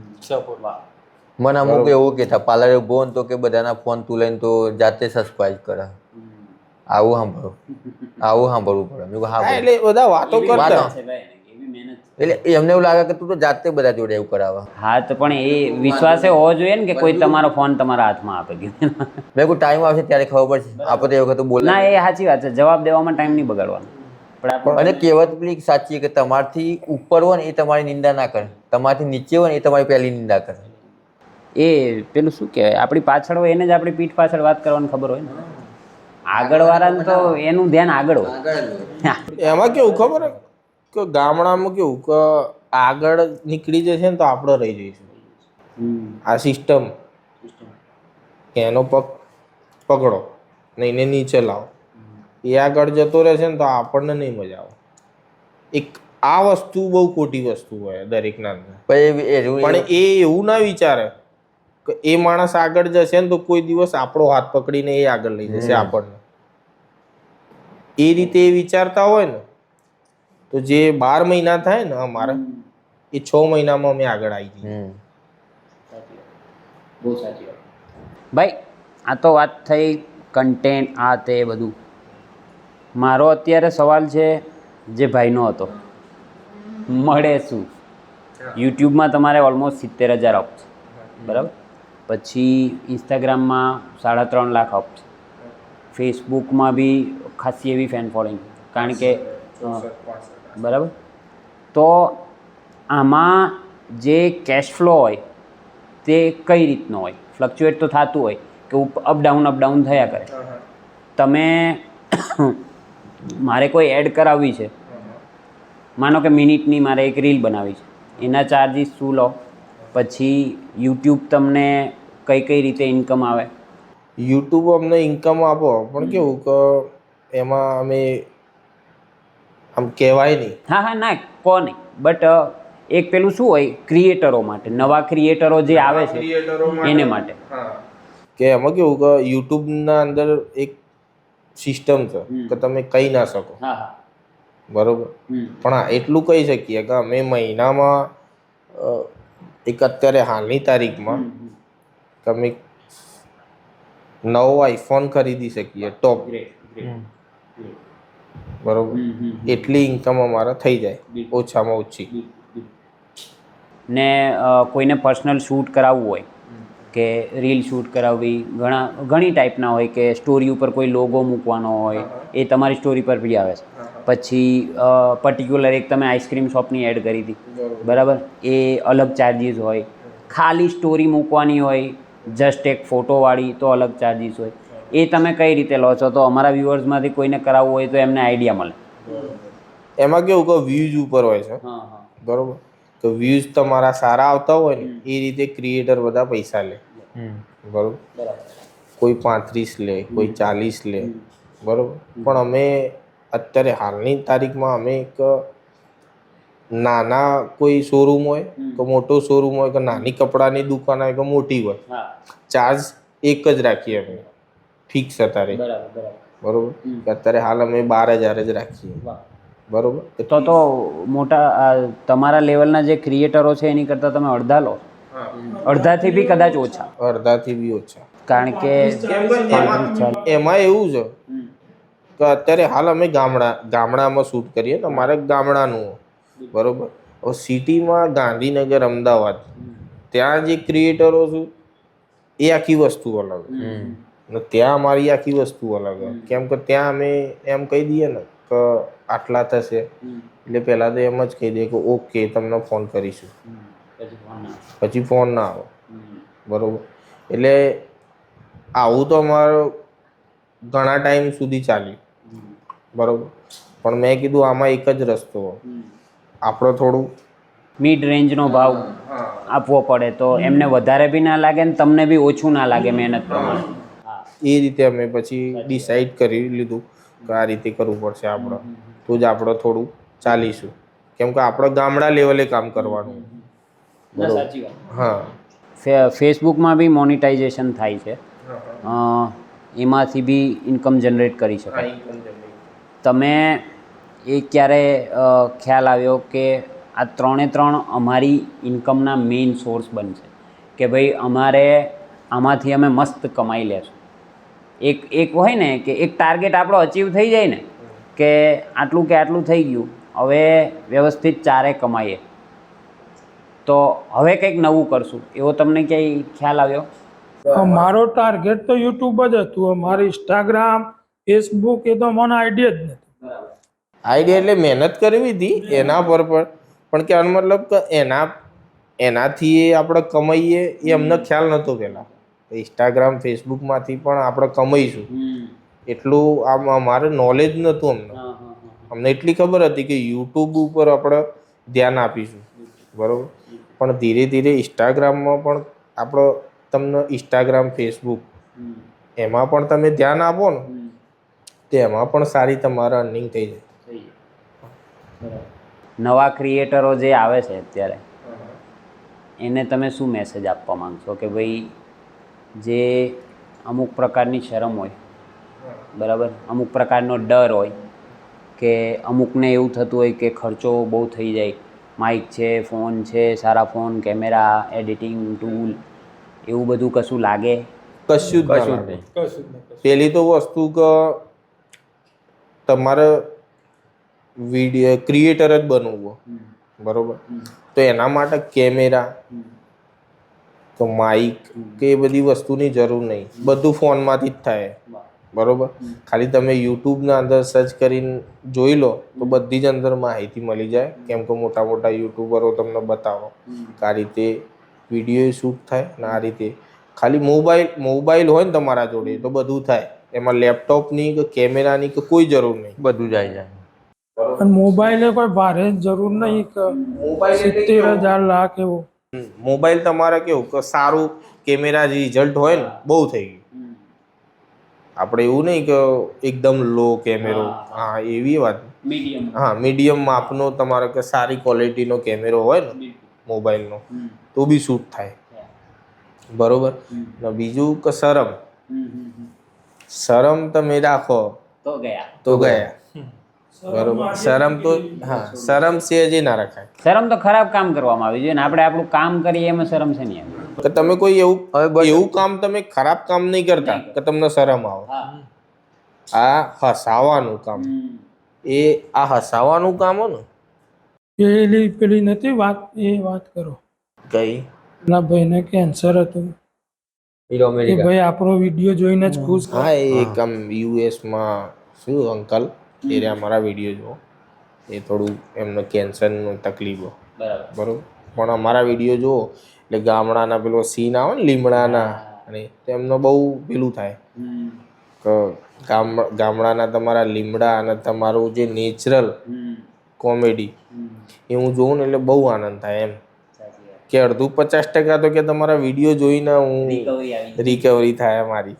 મને અમુક એવું કહેતા પાર્લર ઉભો ને તો કે બધાના ફોન તું લઈને તો જાતે સબસ્ક્રાઇબ કરે. આવું સાંભળવું પડે. મેં કહ્યું, હા, એટલે બધા વાતો કરતા. એટલે એમને એવું લાગે કે તું તો જાતે બધા જોડે એવું કરાવે. હા તો પણ એ વિશ્વાસ હોવો જોઈએ ને કે કોઈ તમારો ફોન તમારા હાથમાં આપે કે મેં કહ્યું ટાઈમ આવશે ત્યારે ખબર પડશે. આપણે તો એ વખત બોલ ના, એ સાચી વાત છે. જવાબ દેવામાં ટાઈમ નહીં બગાડવાનો. અને કહેવત પેલી સાચી કે તમારથી ઉપર હોય ને એ તમારી નિંદા ના કરે, તમારથી નીચે હોય ને એ તમારી પહેલી નિંદા કરે. એ પેલું શું કહેવાય, આપણી પાછળ હોય એને જ આપણી પીઠ પાછળ વાત કરવાની ખબર હોય ને. આગળવાળાને તો એનું ધ્યાન આગળ હોય. એમાં કેવું ખબર હે કે ગામડામાં કેવું કે આગળ નીકળી જશે ને તો આપણે રહી જઈશું. આ સિસ્ટમ કે એનો પગ પકડો ને એને નીચે લાવો, એ આગળ જતો રહેશે ને તો આપણને નહીં મજા આવે. એક આ વસ્તુ બહુ ખોટી વસ્તુ હોય દરેકના અંદર. પણ પણ એ એવું ના વિચારે કે એ માણસ આગળ જશે ને તો કોઈ દિવસ આપણો હાથ પકડીને એ આગળ લઈ જશે આપણને. એ રીતે એ વિચારતા હોય ને તો જે 12 મહિના થાય ને અમારા એ 6 મહિનામાં અમે આગળ આવી જઈએ. બહુ સાચી વાત. ભાઈ આ તો વાત થઈ કન્ટેન્ટ આ તે બધું. મારો અત્યારે સવાલ છે જે ભાઈનો હતો, મળે શું? યુટ્યુબમાં તમારે ઓલમોસ્ટ 70,000 અપ છે, બરાબર? પછી ઇન્સ્ટાગ્રામમાં 3.5 લાખ અપ છે, ફેસબુકમાં બી ખાસી એવી ફેન ફોલોઈંગ, કારણ કે બરાબર. તો આમાં જે કેશ ફ્લો હોય તે કઈ રીતનો હોય? ફ્લક્ચ્યુએટ તો થતું હોય કે અપડાઉન થયા કરે. તમે મારે કોઈ એડ કરાવવી છે, માનો કે મિનિટની મારે એક રીલ બનાવી છે, એના ચાર્જિસ શું લો? પછી યુટ્યુબ તમને કઈ કઈ રીતે ઇન્કમ આવે? યુટ્યુબ અમને ઇન્કમ આપો પણ કેવું કે એમાં અમે આમ કહેવાય નહીં. હા ના કહો નહીં, બટ એક પેલું શું હોય ક્રિએટરો માટે, નવા ક્રિએટરો જે આવે છે એને માટે કે એમાં કેવું કે યુટ્યુબના અંદર એક સિસ્ટમ છે કે તમે કહી ના શકો, બરોબર? પણ હા એટલું કહી શકીએ કે અમે મહિનામાં એક અત્યારે હાલની તારીખમાં તમે નવો આઈફોન ખરીદી શકીએ ટોપ, બરોબર? એટલી ઇન્કમ અમારે થઈ જાય ઓછામાં ઓછી. ને કોઈને પર્સનલ શૂટ કરાવવું હોય કે રીલ શૂટ કરાવવી, ઘણી ટાઈપના હોય કે સ્ટોરી ઉપર કોઈ લોગો મૂકવાનો હોય, એ તમારી સ્ટોરી પર બી આવે છે. પછી પર્ટિક્યુલર એક તમે આઈસ્ક્રીમ શોપની એડ કરી હતી, બરાબર? એ અલગ ચાર્જિસ હોય. ખાલી સ્ટોરી મૂકવાની હોય જસ્ટ એક ફોટોવાળી તો અલગ ચાર્જિસ હોય. એ તમે કઈ રીતે લો છો? તો અમારા વ્યુઅર્સમાંથી કોઈને કરાવવું હોય તો એમને આઈડિયા મળે. એમાં કેવું કે વ્યૂઝ ઉપર હોય છે, બરોબર? તો વ્યૂઝ તમારા સારા આવતા હોય ને એ રીતે ક્રિએટર બધા પૈસા લે, બરોબર? કોઈ 35 લે, કોઈ 40 લે, બરોબર? પણ અમે અત્યારે હાલની તારીખમાં અમે એક નાના કોઈ શોરૂમ હોય કે મોટો શોરૂમ હોય કે નાની કપડાની દુકાન હોય કે મોટી હોય, ચાર્જ એક જ રાખીએ અમે, ફિક્સ અત્યારે, બરોબર? અત્યારે હાલ અમે 12,000 જ રાખીએ, બરોબર? તો મોટા તમારા લેવલના જે ક્રિએટરો છે એની કરતાં તમે અડધા લો, અડધાથી બી કદાચ ઓછા, અડધાથી બી ઓછા. કારણ કે એમાં એવું છે કે અત્યારે હાલ અમે ગામડામાં શૂટ કરીએ તો મારે ગામડાનું, બરોબર? હવે સિટીમાં ગાંધીનગર, અમદાવાદ ત્યાં જે ક્રિએટરો છે એ આખી વસ્તુ અલગ, ને ત્યાં અમારી આખી વસ્તુ અલગ. કેમ કે ત્યાં અમે એમ કહી દઈએ ને કે આટલા થશે એટલે પહેલાં તો એમ જ કહી દઈએ કે ઓકે તમને ફોન કરીશું, પછી ફોન ના આવે, બરોબર? એટલે આવું તો અમારો ઘણા ટાઈમ સુધી ચાલ્યું, બરોબર? પણ મેં કીધું આમાં એક જ રસ્તો, આપણો થોડું મિડ રેન્જનો ભાવ આપવો પડે તો એમને વધારે બી ના લાગે ને તમને બી ઓછું ના લાગે મહેનત પ્રમાણે. એ રીતે અમે પછી ડિસાઈડ કરી લીધું કે આ રીતે કરવું પડશે આપણે, તો જ આપણે થોડું ચાલીશું. કેમ કે આપણે ગામડા લેવલે કામ કરવાનું, બરોબર? હા. ફેસબુકમાં બી મોનિટાઇઝેશન થાય છે, એમાંથી બી ઇન્કમ જનરેટ કરી શકાય. તમે એ ક્યારે ખ્યાલ આવ્યો કે આ 3 અમારી ઇન્કમના મેઇન સોર્સ બનશે, કે ભાઈ અમારે આમાંથી અમે મસ્ત કમાઈ લેશું? એક હોય ને કે એક ટાર્ગેટ આપણો અચીવ થઈ જાય ને કે આટલું કે આટલું થઈ ગયું, હવે વ્યવસ્થિત ચારે કમાઈએ તો હવે કંઈક નવું કરશું, એવો તમને ક્યાંય ખ્યાલ આવ્યો? મારો ટાર્ગેટ તો યુટ્યુબ જ હતું. મારે ઇન્સ્ટાગ્રામ, ફેસબુક એ તો મને આઈડિયા જ નથી. આઈડિયા એટલે મહેનત કરવી હતી એના પર પણ કે આનો મતલબ કે એનાથી આપણે કમાઈએ એ અમને ખ્યાલ નહોતો પહેલાં. ઇન્સ્ટાગ્રામ, ફેસબુકમાંથી પણ આપણે કમાઈશું એટલું આમ અમારે નોલેજ નહોતું અમને એટલી ખબર હતી કે યુટ્યુબ ઉપર આપણે ધ્યાન આપીશું, બરાબર? પણ ધીરે ધીરે ઇન્સ્ટાગ્રામમાં પણ આપણો તમને ઇન્સ્ટાગ્રામ, ફેસબુક એમાં પણ તમે ધ્યાન આપો ને તો એમાં પણ સારી તમારે અર્નિંગ થઈ જાય. નવા ક્રિએટરો જે આવે છે અત્યારે એને તમે શું મેસેજ આપવા માંગશો કે ભાઈ જે અમુક પ્રકારની શરમ હોય, બરાબર, અમુક પ્રકારનો ડર હોય કે અમુકને એવું થતું હોય કે ખર્ચો બહુ થઈ જાય, માઇક છે, ફોન છે, સારા ફોન, કેમેરા, એડિટિંગ ટૂલ, એવું બધું કશું લાગે? કશું જ ના કશું જ લાગે. નહીં. પેલી તો વસ્તુ કે તમારે વિડીયો ક્રિએટર જ બનવું બરોબર, તો એના માટે કેમેરા તો માઇક કે એ બધી વસ્તુની જરૂર નહીં, બધું ફોનમાંથી જ થાય બરોબર. ખાલી તમે યુટ્યુબના અંદર સર્ચ કરીને જોઈ લો તો બધી જ અંદર માહિતી મળી જાય, કેમ કે મોટા મોટા યુટ્યુબરો તમને બતાવો કે આ રીતે વિડીયો શૂટ થાય ને આ રીતે. ખાલી મોબાઈલ હોય ને તમારા જોડે તો બધું થાય, એમાં લેપટોપની કે કેમેરાની કે કોઈ જરૂર નહીં. બધું જ આવી જાય. અને મોબાઈલે કોઈ ભારે જરૂર નહીં કે 70,000 લાખ એવું. મોબાઈલ તમારે કેવું કે સારું કેમેરા રિઝલ્ટ હોય ને બહુ થઈ ગયું. આપણે એવું નહીં કે એકદમ લો કેમેરો, હા એવી વાત. હા, મીડિયમ માપનો તમારે કે સારી ક્વોલિટીનો કેમેરો હોય ને મોબાઈલનો તો બી શૂટ થાય બરોબર. ને બીજું કે શરમ તમે રાખો તો ગયા બરોબર. શરમ તો હા, શરમ સહેજે ના રખાય. શરમ તો ખરાબ કામ કરવામાં આવી જોઈએ ને આપણે આપણું કામ કરીએ એમાં શરમ છે નહીં આવે. કે તમે કોઈ એવું કામ તમે ખરાબ કામ નહીં કરતા કે તમને શરમ આવે. આ હસાવાનું કામ, આ હસાવાનું કામ હો ને. પેલી નથી વાત, એ વાત કરો. કઈ પેલા ભાઈને કેન્સર હતું હીરો એ અમેરિકા. ભાઈ આપણો વિડીયો જોઈને જ ખુશ. હા, એ એક આમ યુએસમાં શું અંકલ એ અમારા વિડીયો જુઓ, એ થોડું એમને કેન્સરનું તકલીફો બરોબર, પણ અમારા વિડીયો જુઓ એટલે ગામડાના પેલો સીન આવે ને લીમડાના, અને એમને બહુ પેલું થાય કે ગામડાના તમારા લીમડા અને તમારું જે નેચરલ કોમેડી એ હું જોઉં ને એટલે બહુ આનંદ થાય એમ કે અડધું 50% તો કે તમારા વિડીયો જોઈને હું રિકવરી થાય મારી.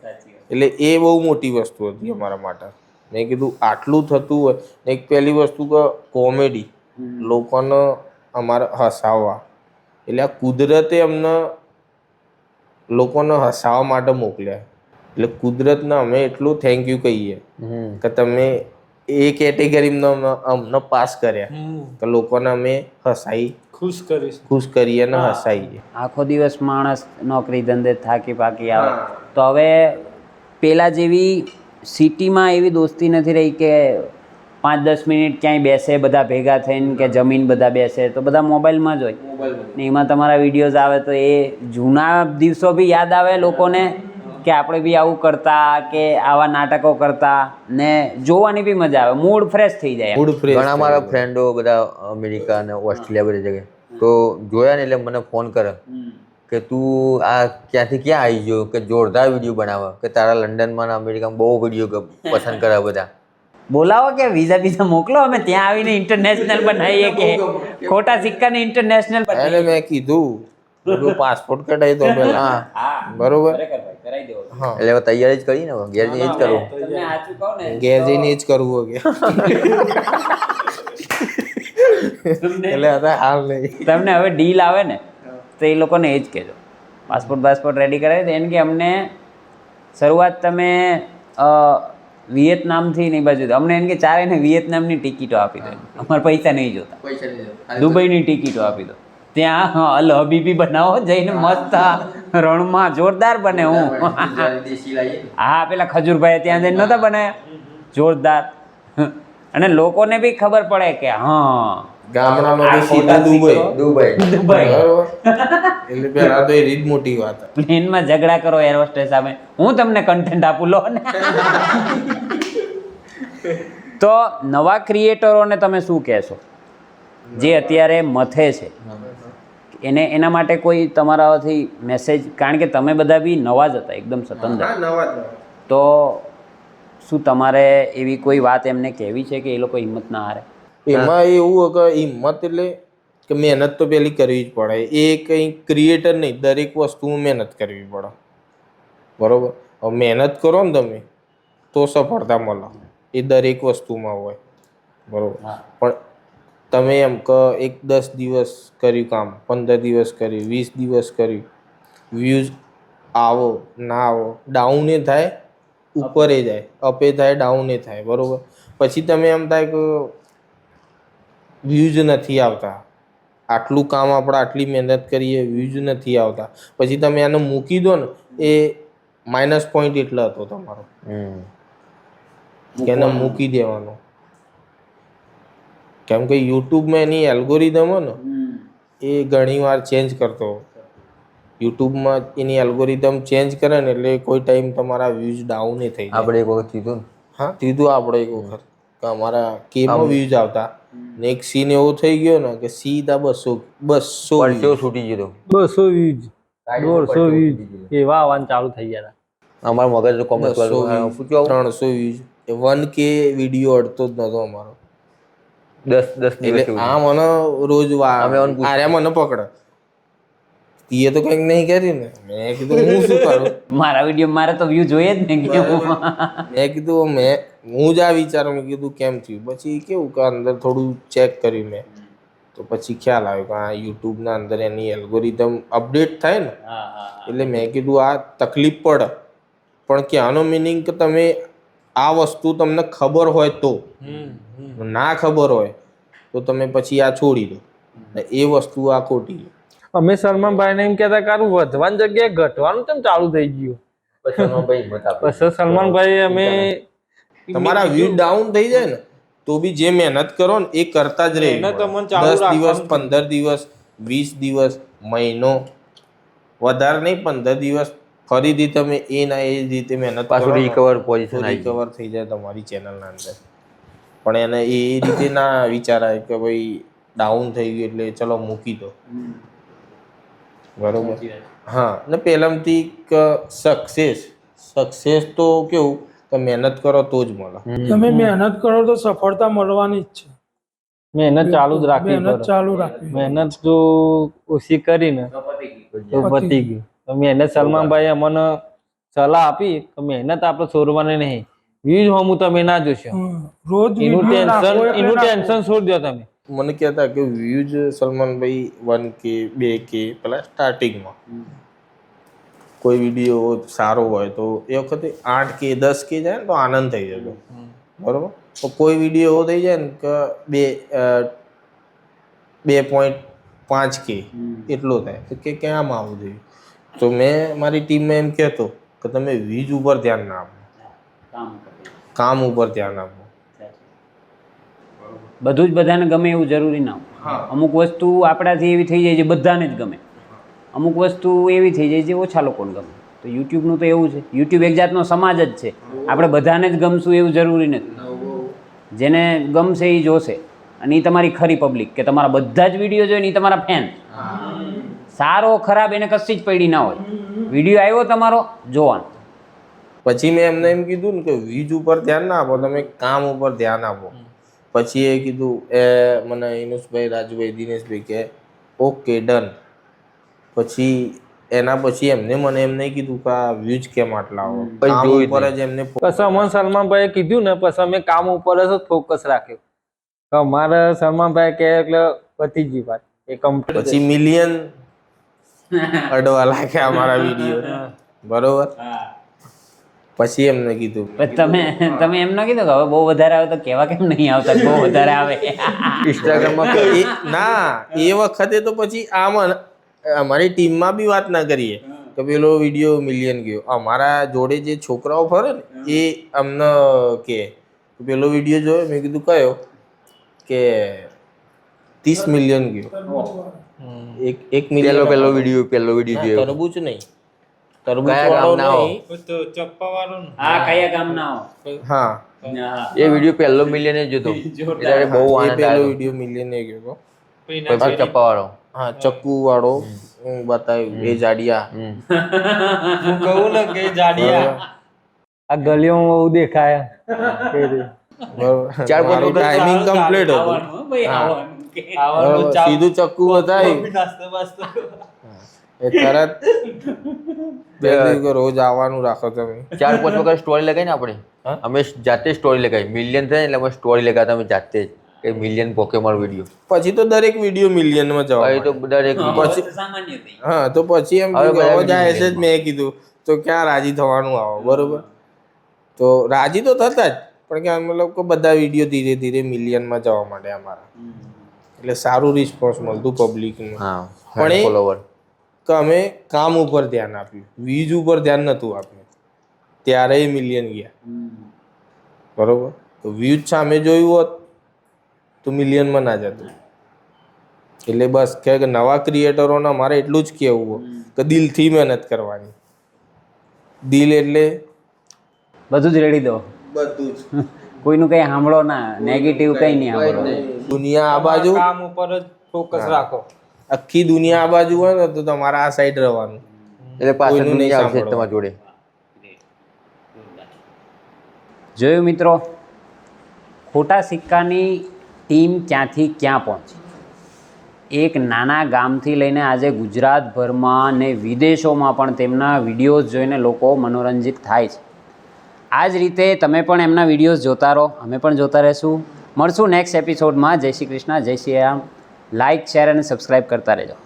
એટલે એ બહુ મોટી વસ્તુ હતી અમારા માટે. મેં કીધું આટલું થતું હોય ને. એક પહેલી વસ્તુ કે કોમેડી લોકોને અમારે હસાવવા, એટલે આ કુદરતે અમને લોકોને હસાવવા માટે મોકલ્યા. એટલે કુદરતને અમે એટલું થેન્ક યુ કહીએ કે તમે એ કેટેગરીમાં અમને પાસ કર્યા કે લોકોને અમે ખુશ કરીએ અને હસાઈએ. આખો દિવસ માણસ નોકરી ધંધે થાકી પાકી આવે તો હવે પેલા જેવી સિટીમાં એવી દોસ્તી નથી રહી કે 5-10 મિનિટ ક્યાંય બેસે બધા ભેગા થઈને કે જમીન બધા બેસે, તો બધા મોબાઈલમાં જ હોય ને એમાં તમારા વિડીયોઝ આવે તો એ જૂના દિવસો બી યાદ આવે લોકોને કે આપણે બી આવું કરતા કે આવા નાટકો કરતા ને જોવાની બી મજા આવે, મૂડ ફ્રેશ થઈ જાય. ઘણા મારા ફ્રેન્ડો બધા અમેરિકા અને ઓસ્ટ્રેલિયા બધી જગ્યાએ તો જોયા ને એટલે મને ફોન કરે કે તું આ ક્યાંથી ક્યાં આવી ગયો, કે જોરદાર વિડીયો બનાવે, કે તારા લંડનમાં ને અમેરિકામાં બહુ વિડીયો પસંદ કરે બધા. બોલાવો કે વિઝા બીઝા મોકલો, અમે ત્યાં આવીને ઇન્ટરનેશનલ બનાવીએ કે ખોટા સિક્કાને ઇન્ટરનેશનલ એને મેં કીધું પાસપોર્ટ કઢાઈ દો પેલા બરોબર. હા, એટલે હવે તૈયારી જ કરી ને, ઘેર જઈને જ કરું. ઘેર જઈને જ કરવું કે એટલે હતા હાલ નહીં. તમને હવે ડીલ આવે ને તો એ લોકોને એ જ કહેજો, પાસપોર્ટ રેડી કરાવી દે. એને કે અમને શરૂઆત તમે વિયેતનામથી નહીં બાજુ અમને એને કે ચારેને વિયેતનામની ટિકિટો આપી દો, અમારે પૈસા નહીં જોતા, દુબઈની ટિકિટો આપી દો. ત્યાં અલ હબીબી બનાવો જઈને મસ્ત રણમાં જોરદાર બને. હું હા, પેલા ખજૂરભાઈ ત્યાં જઈને નહોતા બનાવ્યા જોરદાર, અને લોકોને બી ખબર પડે કે હા ગામડામાં સીધું દુબઈ બરોબર. એટલે પેલા તો એ રીત મોટી વાત. પ્લેનમાં ઝઘડા કરો એર હોસ્ટેસ સામે, હું તમને કન્ટેન્ટ આપું લો ને. તો નવા ક્રિએટરોને તમે શું કહેશો જે અત્યારે મથે છે એના માટે કોઈ તમારાથી મેસેજ? કારણ કે તમે બધા બી નવા જ હતા, એકદમ સ્વતંત્ર, તો શું તમારે એવી કોઈ વાત એમને કહેવી છે કે એ લોકો હિંમત ના હારે? એમાં એવું કે હિંમત એટલે કે મહેનત તો પેલી કરવી જ પડે. એ કંઈ ક્રિએટર નહીં, દરેક વસ્તુમાં મહેનત કરવી પડે બરોબર. હવે મહેનત કરો ને તમે તો સફળતા મળે, એ દરેક વસ્તુમાં હોય બરોબર. પણ તમે એમ કે એક 10 દિવસ કર્યું કામ, 15 દિવસ કર્યું, 20 દિવસ કર્યું, વ્યૂઝ આવો ના આવો, ડાઉન એ થાય, ઉપર એ જાય, અપે થાય, ડાઉન એ થાય, બરોબર. પછી તમે એમ થાય કે વ્યૂઝ નથી આવતા, આટલું કામ આપણે આટલી મહેનત કરીએ, વ્યૂઝ નથી આવતા, પછી તમે એને મૂકી દો ને, એ માઇનસ પોઈન્ટ એટલે હતો તમારો કે એને મૂકી દેવાનો. કેમ કે યુટ્યુબમાં એની એલ્ગોરિધમ હોય ને એ ઘણીવાર ચેન્જ કરતો. યુટ્યુબમાં એની એલ્ગોરિધમ ચેન્જ કરે ને એટલે કોઈ ટાઈમ તમારા વ્યૂઝ ડાઉન એ થઈ જાય. આપણે એક વખત કીધું હા કીધું આપણે એક વખત કે અમારા કેમાં વ્યૂઝ આવતા ને એક સીન એવો થઈ ગયો ને કે સીધા 200 પરસેવો છૂટી ગયો 200 વ્યૂઝ 150 વ્યૂઝ એવા આવવાનું ચાલુ થઈ ગયા હતા. અમારા મગજ કોમેન્ટ 300 વ્યૂઝ 1K વિડીયો અડતો જ નતો અમારો. 10 દિવસ એટલે આ મને રોજ આર્યા મને પકડે, એ તો કંઈક નહીં કર્યું ને. મેં કીધું હું શું કરું, મારા વિડીયો મારે તો વ્યૂ જોઈએ જ ને કેવું. મેં કીધું હું જ આ વિચારું, મેં કીધું કેમ થયું. પછી કેવું કે અંદર થોડું ચેક કર્યું મેં, તો પછી ખ્યાલ આવ્યો કે આ યુટ્યુબના અંદર એની એલ્ગોરિધમ અપડેટ થાય ને એટલે મેં કીધું આ તકલીફ પડે. પણ કહેવાનો મિનિંગ કે તમે આ વસ્તુ તમને ખબર હોય તો, ના ખબર હોય તો તમે પછી આ છોડી દો. એ વસ્તુ આ ખોટી. અમે સલમાનભાઈને એમ કહેતા કારું વધવાની જગ્યાએ ઘટવાનું કેમ ચાલુ થઈ ગયું. પછી સલમાનભાઈ અમે તમારા વ્યૂ ડાઉન થઈ જાય ને તો બી જે મહેનત કરો ને એ કરતા જ રહે. 10 દિવસ, 15 દિવસ, 20 દિવસ, મહિનો, વધારે નહીં 15 દિવસ ફરીથી તમે એ ના એ રીતે મહેનત પાછું કરો, રિકવર પોઝિશન રિકવર થઈ જાય તમારી ચેનલના અંદર. પણ એને એ રીતે ના વિચારાય કે ભાઈ ડાઉન થઈ ગયું એટલે ચલો મૂકી દો, બરોબર. હા, ને પહેલાંથી સક્સેસ તો કેવું કે મહેનત કરો તો જ મળે. તમે મહેનત કરો તો સફળતા મળવાની જ છે. મહેનત ચાલુ જ રાખવી મહેનત પડે. ચાલુ રાખવી. મહેનત જો ઓછી કરીને તો પતી ગયું. તો મહેનત સલમાનભાઈ અમને સલાહ આપી કે મહેનત આપણે છોડવાની નહીં. વ્યૂઝ હોમું તમે ના જોશો, રોજ એનું video નાખો એટલે નાખો. ટેન્શન છોડી દો તમે. મને કહેતા કે વ્યૂઝ સલમાનભાઈ 1K 2K પેલા સ્ટાર્ટિંગમાં કોઈ વિડીયો સારો હોય તો એ વખતે 8K 10K જાય ને તો આનંદ થઈ જતો, બરોબર. તો કોઈ વિડીયો એવો થઈ જાય ને કે 2.5K એટલો થાય તો કે ક્યાં આવવું જોઈએ. તો મેં મારી ટીમમાં એમ કહેતો કે તમે વ્યૂઝ ઉપર ધ્યાન ના આપો, કામ ઉપર ધ્યાન આપો. બધું જ બધાને ગમે એવું જરૂરી ના હોય. અમુક વસ્તુ આપણાથી એવી થઈ જાય છે બધાને જ ગમે, અમુક વસ્તુ એવી થઈ જાય છે ઓછા લોકોને ગમે. તો યુટ્યુબનું તો એવું છે, યુટ્યુબ એક જાતનો સમાજ જ છે. આપણે બધાને જ ગમશું એવું જરૂરી નથી. જેને ગમશે એ જોશે, અને એ તમારી ખરી પબ્લિક કે તમારા બધા જ વિડીયો જોઈને એ તમારા ફેન. સારો ખરાબ એને કશી જ પડી ના હોય, વિડીયો આવ્યો તમારો જોવાનો. પછી મેં એમને એમ કીધું ને કે વ્યૂઝ ઉપર ધ્યાન ના આપો, તમે કામ ઉપર ધ્યાન આપો. પછી એ કીધું મને ઇનુસભાઈ, રાજુભાઈ, દિનેશભાઈ કે ઓકે ડન. પછી એના પછી એમને મને એમ નહીં કીધું કે આ વ્યૂઝ કેમ આટલા આવો, કામ ઉપર જ એમને પછી અમને સલમાનભાઈએ કીધું ને પછી અમે કામ ઉપર જ ફોકસ રાખ્યો. તો અમારે સલમાનભાઈ કહે એટલે પતી ગઈ વાત. એ કમ્પ્લીટ. પછી મિલિયન અડવા લાગ્યા અમારા વિડીયો, બરોબર. પછી એમને કીધું, તમે એમ ના કીધું કે હવે બહુ વધારે આવે તો કેવા કેમ નહીં આવતા, બહુ વધારે આવે. ઇન્સ્ટાગ્રામમાં ના એ વખતે તો પછી આમ અમારી ટીમમાં બી વાત ના કરીએ કે પેલો વિડીયો મિલિયન ગયો. અમારા જોડે જે છોકરાઓ ફરે ને એ અમને કે પેલો વિડીયો જોયો. મેં કીધું કયો? કે 30 મિલિયન ગયો. એક મિલિયન પહેલો વિડીયો જોયો. તરબૂચ નહીં, તરબૂચ વાળો નહીં. હા, કયા ગામના હો? હા, એ વિડીયો પહેલો મિલિયન જ હતો ત્યારે બહુ એ આનંદ પેલો આવ્યો. વિડીયો મિલિયન એ ગયો. પછી ચપ્પા વાળો. હા, ચક્કુ વાળો બતાવ્યું એ જાડિયા. આ ગલીઓમાં બહુ દેખાય. ચાર પાંચ વખત ટાઈમિંગ કમ્પ્લીટ હતું. બરાબર, સીધું ચક્કુ બતાવ્યું એ તરત બે દિવસ રોજ આવવાનું રાખો તમે. 4-5 વખત સ્ટોરી લગાવી ને આપણે અમે જાતે સ્ટોરી લગાવી. મિલિયન થાય ને એટલે અમે સ્ટોરી લગાવતા અમે જાતે જ. કે મિલિયન પોકેમોન વિડીયો પછી તો દરેક વિડીયો મિલિયનમાં જવા હવે તો દરેક પછી હા તો પછી એમ હવે બધા જાય છે જ million મેં કીધું તો ક્યાં રાજી થવાનું આવો બરોબર તો રાજી તો થતા જ પણ કે મતલબ કે બધા વિડીયો ધીરે ધીરે મિલિયનમાં જવા માંડે અમારા એટલે સારું રિસ્પોન્સ મળતું પબ્લિકનું હા પણ એ ફોલોવર કે અમે કામ ઉપર ધ્યાન આપ્યું વ્યૂઝ ઉપર ધ્યાન નહોતું આપ્યું ત્યારે મિલિયન ગયા બરોબર તો વ્યૂઝ સામે જોયું હોત તો મિલિયનમાં ના જતું એટલે બસ કે નવા ક્રિએટરોને અમારે એટલું જ કહેવું કે દિલથી મહેનત કરવાની દિલ એટલે બધું જ રેડી દો, બધું જ કોઈનું કંઈ સાંભળો ના, નેગેટિવ કંઈ નહીં સાંભળો. દુનિયા આ બાજુ કામ ઉપર જ ફોકસ રાખો. આખી દુનિયા આ બાજુ હોય ને તો તમારે આ સાઈડ રહેવાનું એટલે પાછળ કોઈનું નહીં દુનિયા આવશે સાંભળવાનું. તમારા જોડે. જોયું મિત્રો, ખોટા સિક્કાની ટીમ ક્યાંથી ક્યાં પહોંચી. એક નાના ગામથી લઈને આજે ગુજરાતભરમાં ને વિદેશોમાં પણ તેમના વિડીયોઝ જોઈને લોકો મનોરંજિત થાય છે. આ જ રીતે તમે પણ એમના વિડીયોઝ જોતા રહો, અમે પણ જોતા રહીશું. મળશું નેક્સ્ટ એપિસોડમાં. જય શ્રી કૃષ્ણ, જય શ્રી રામ. લાઇક, શેર અને સબસ્ક્રાઈબ કરતા રહેજો.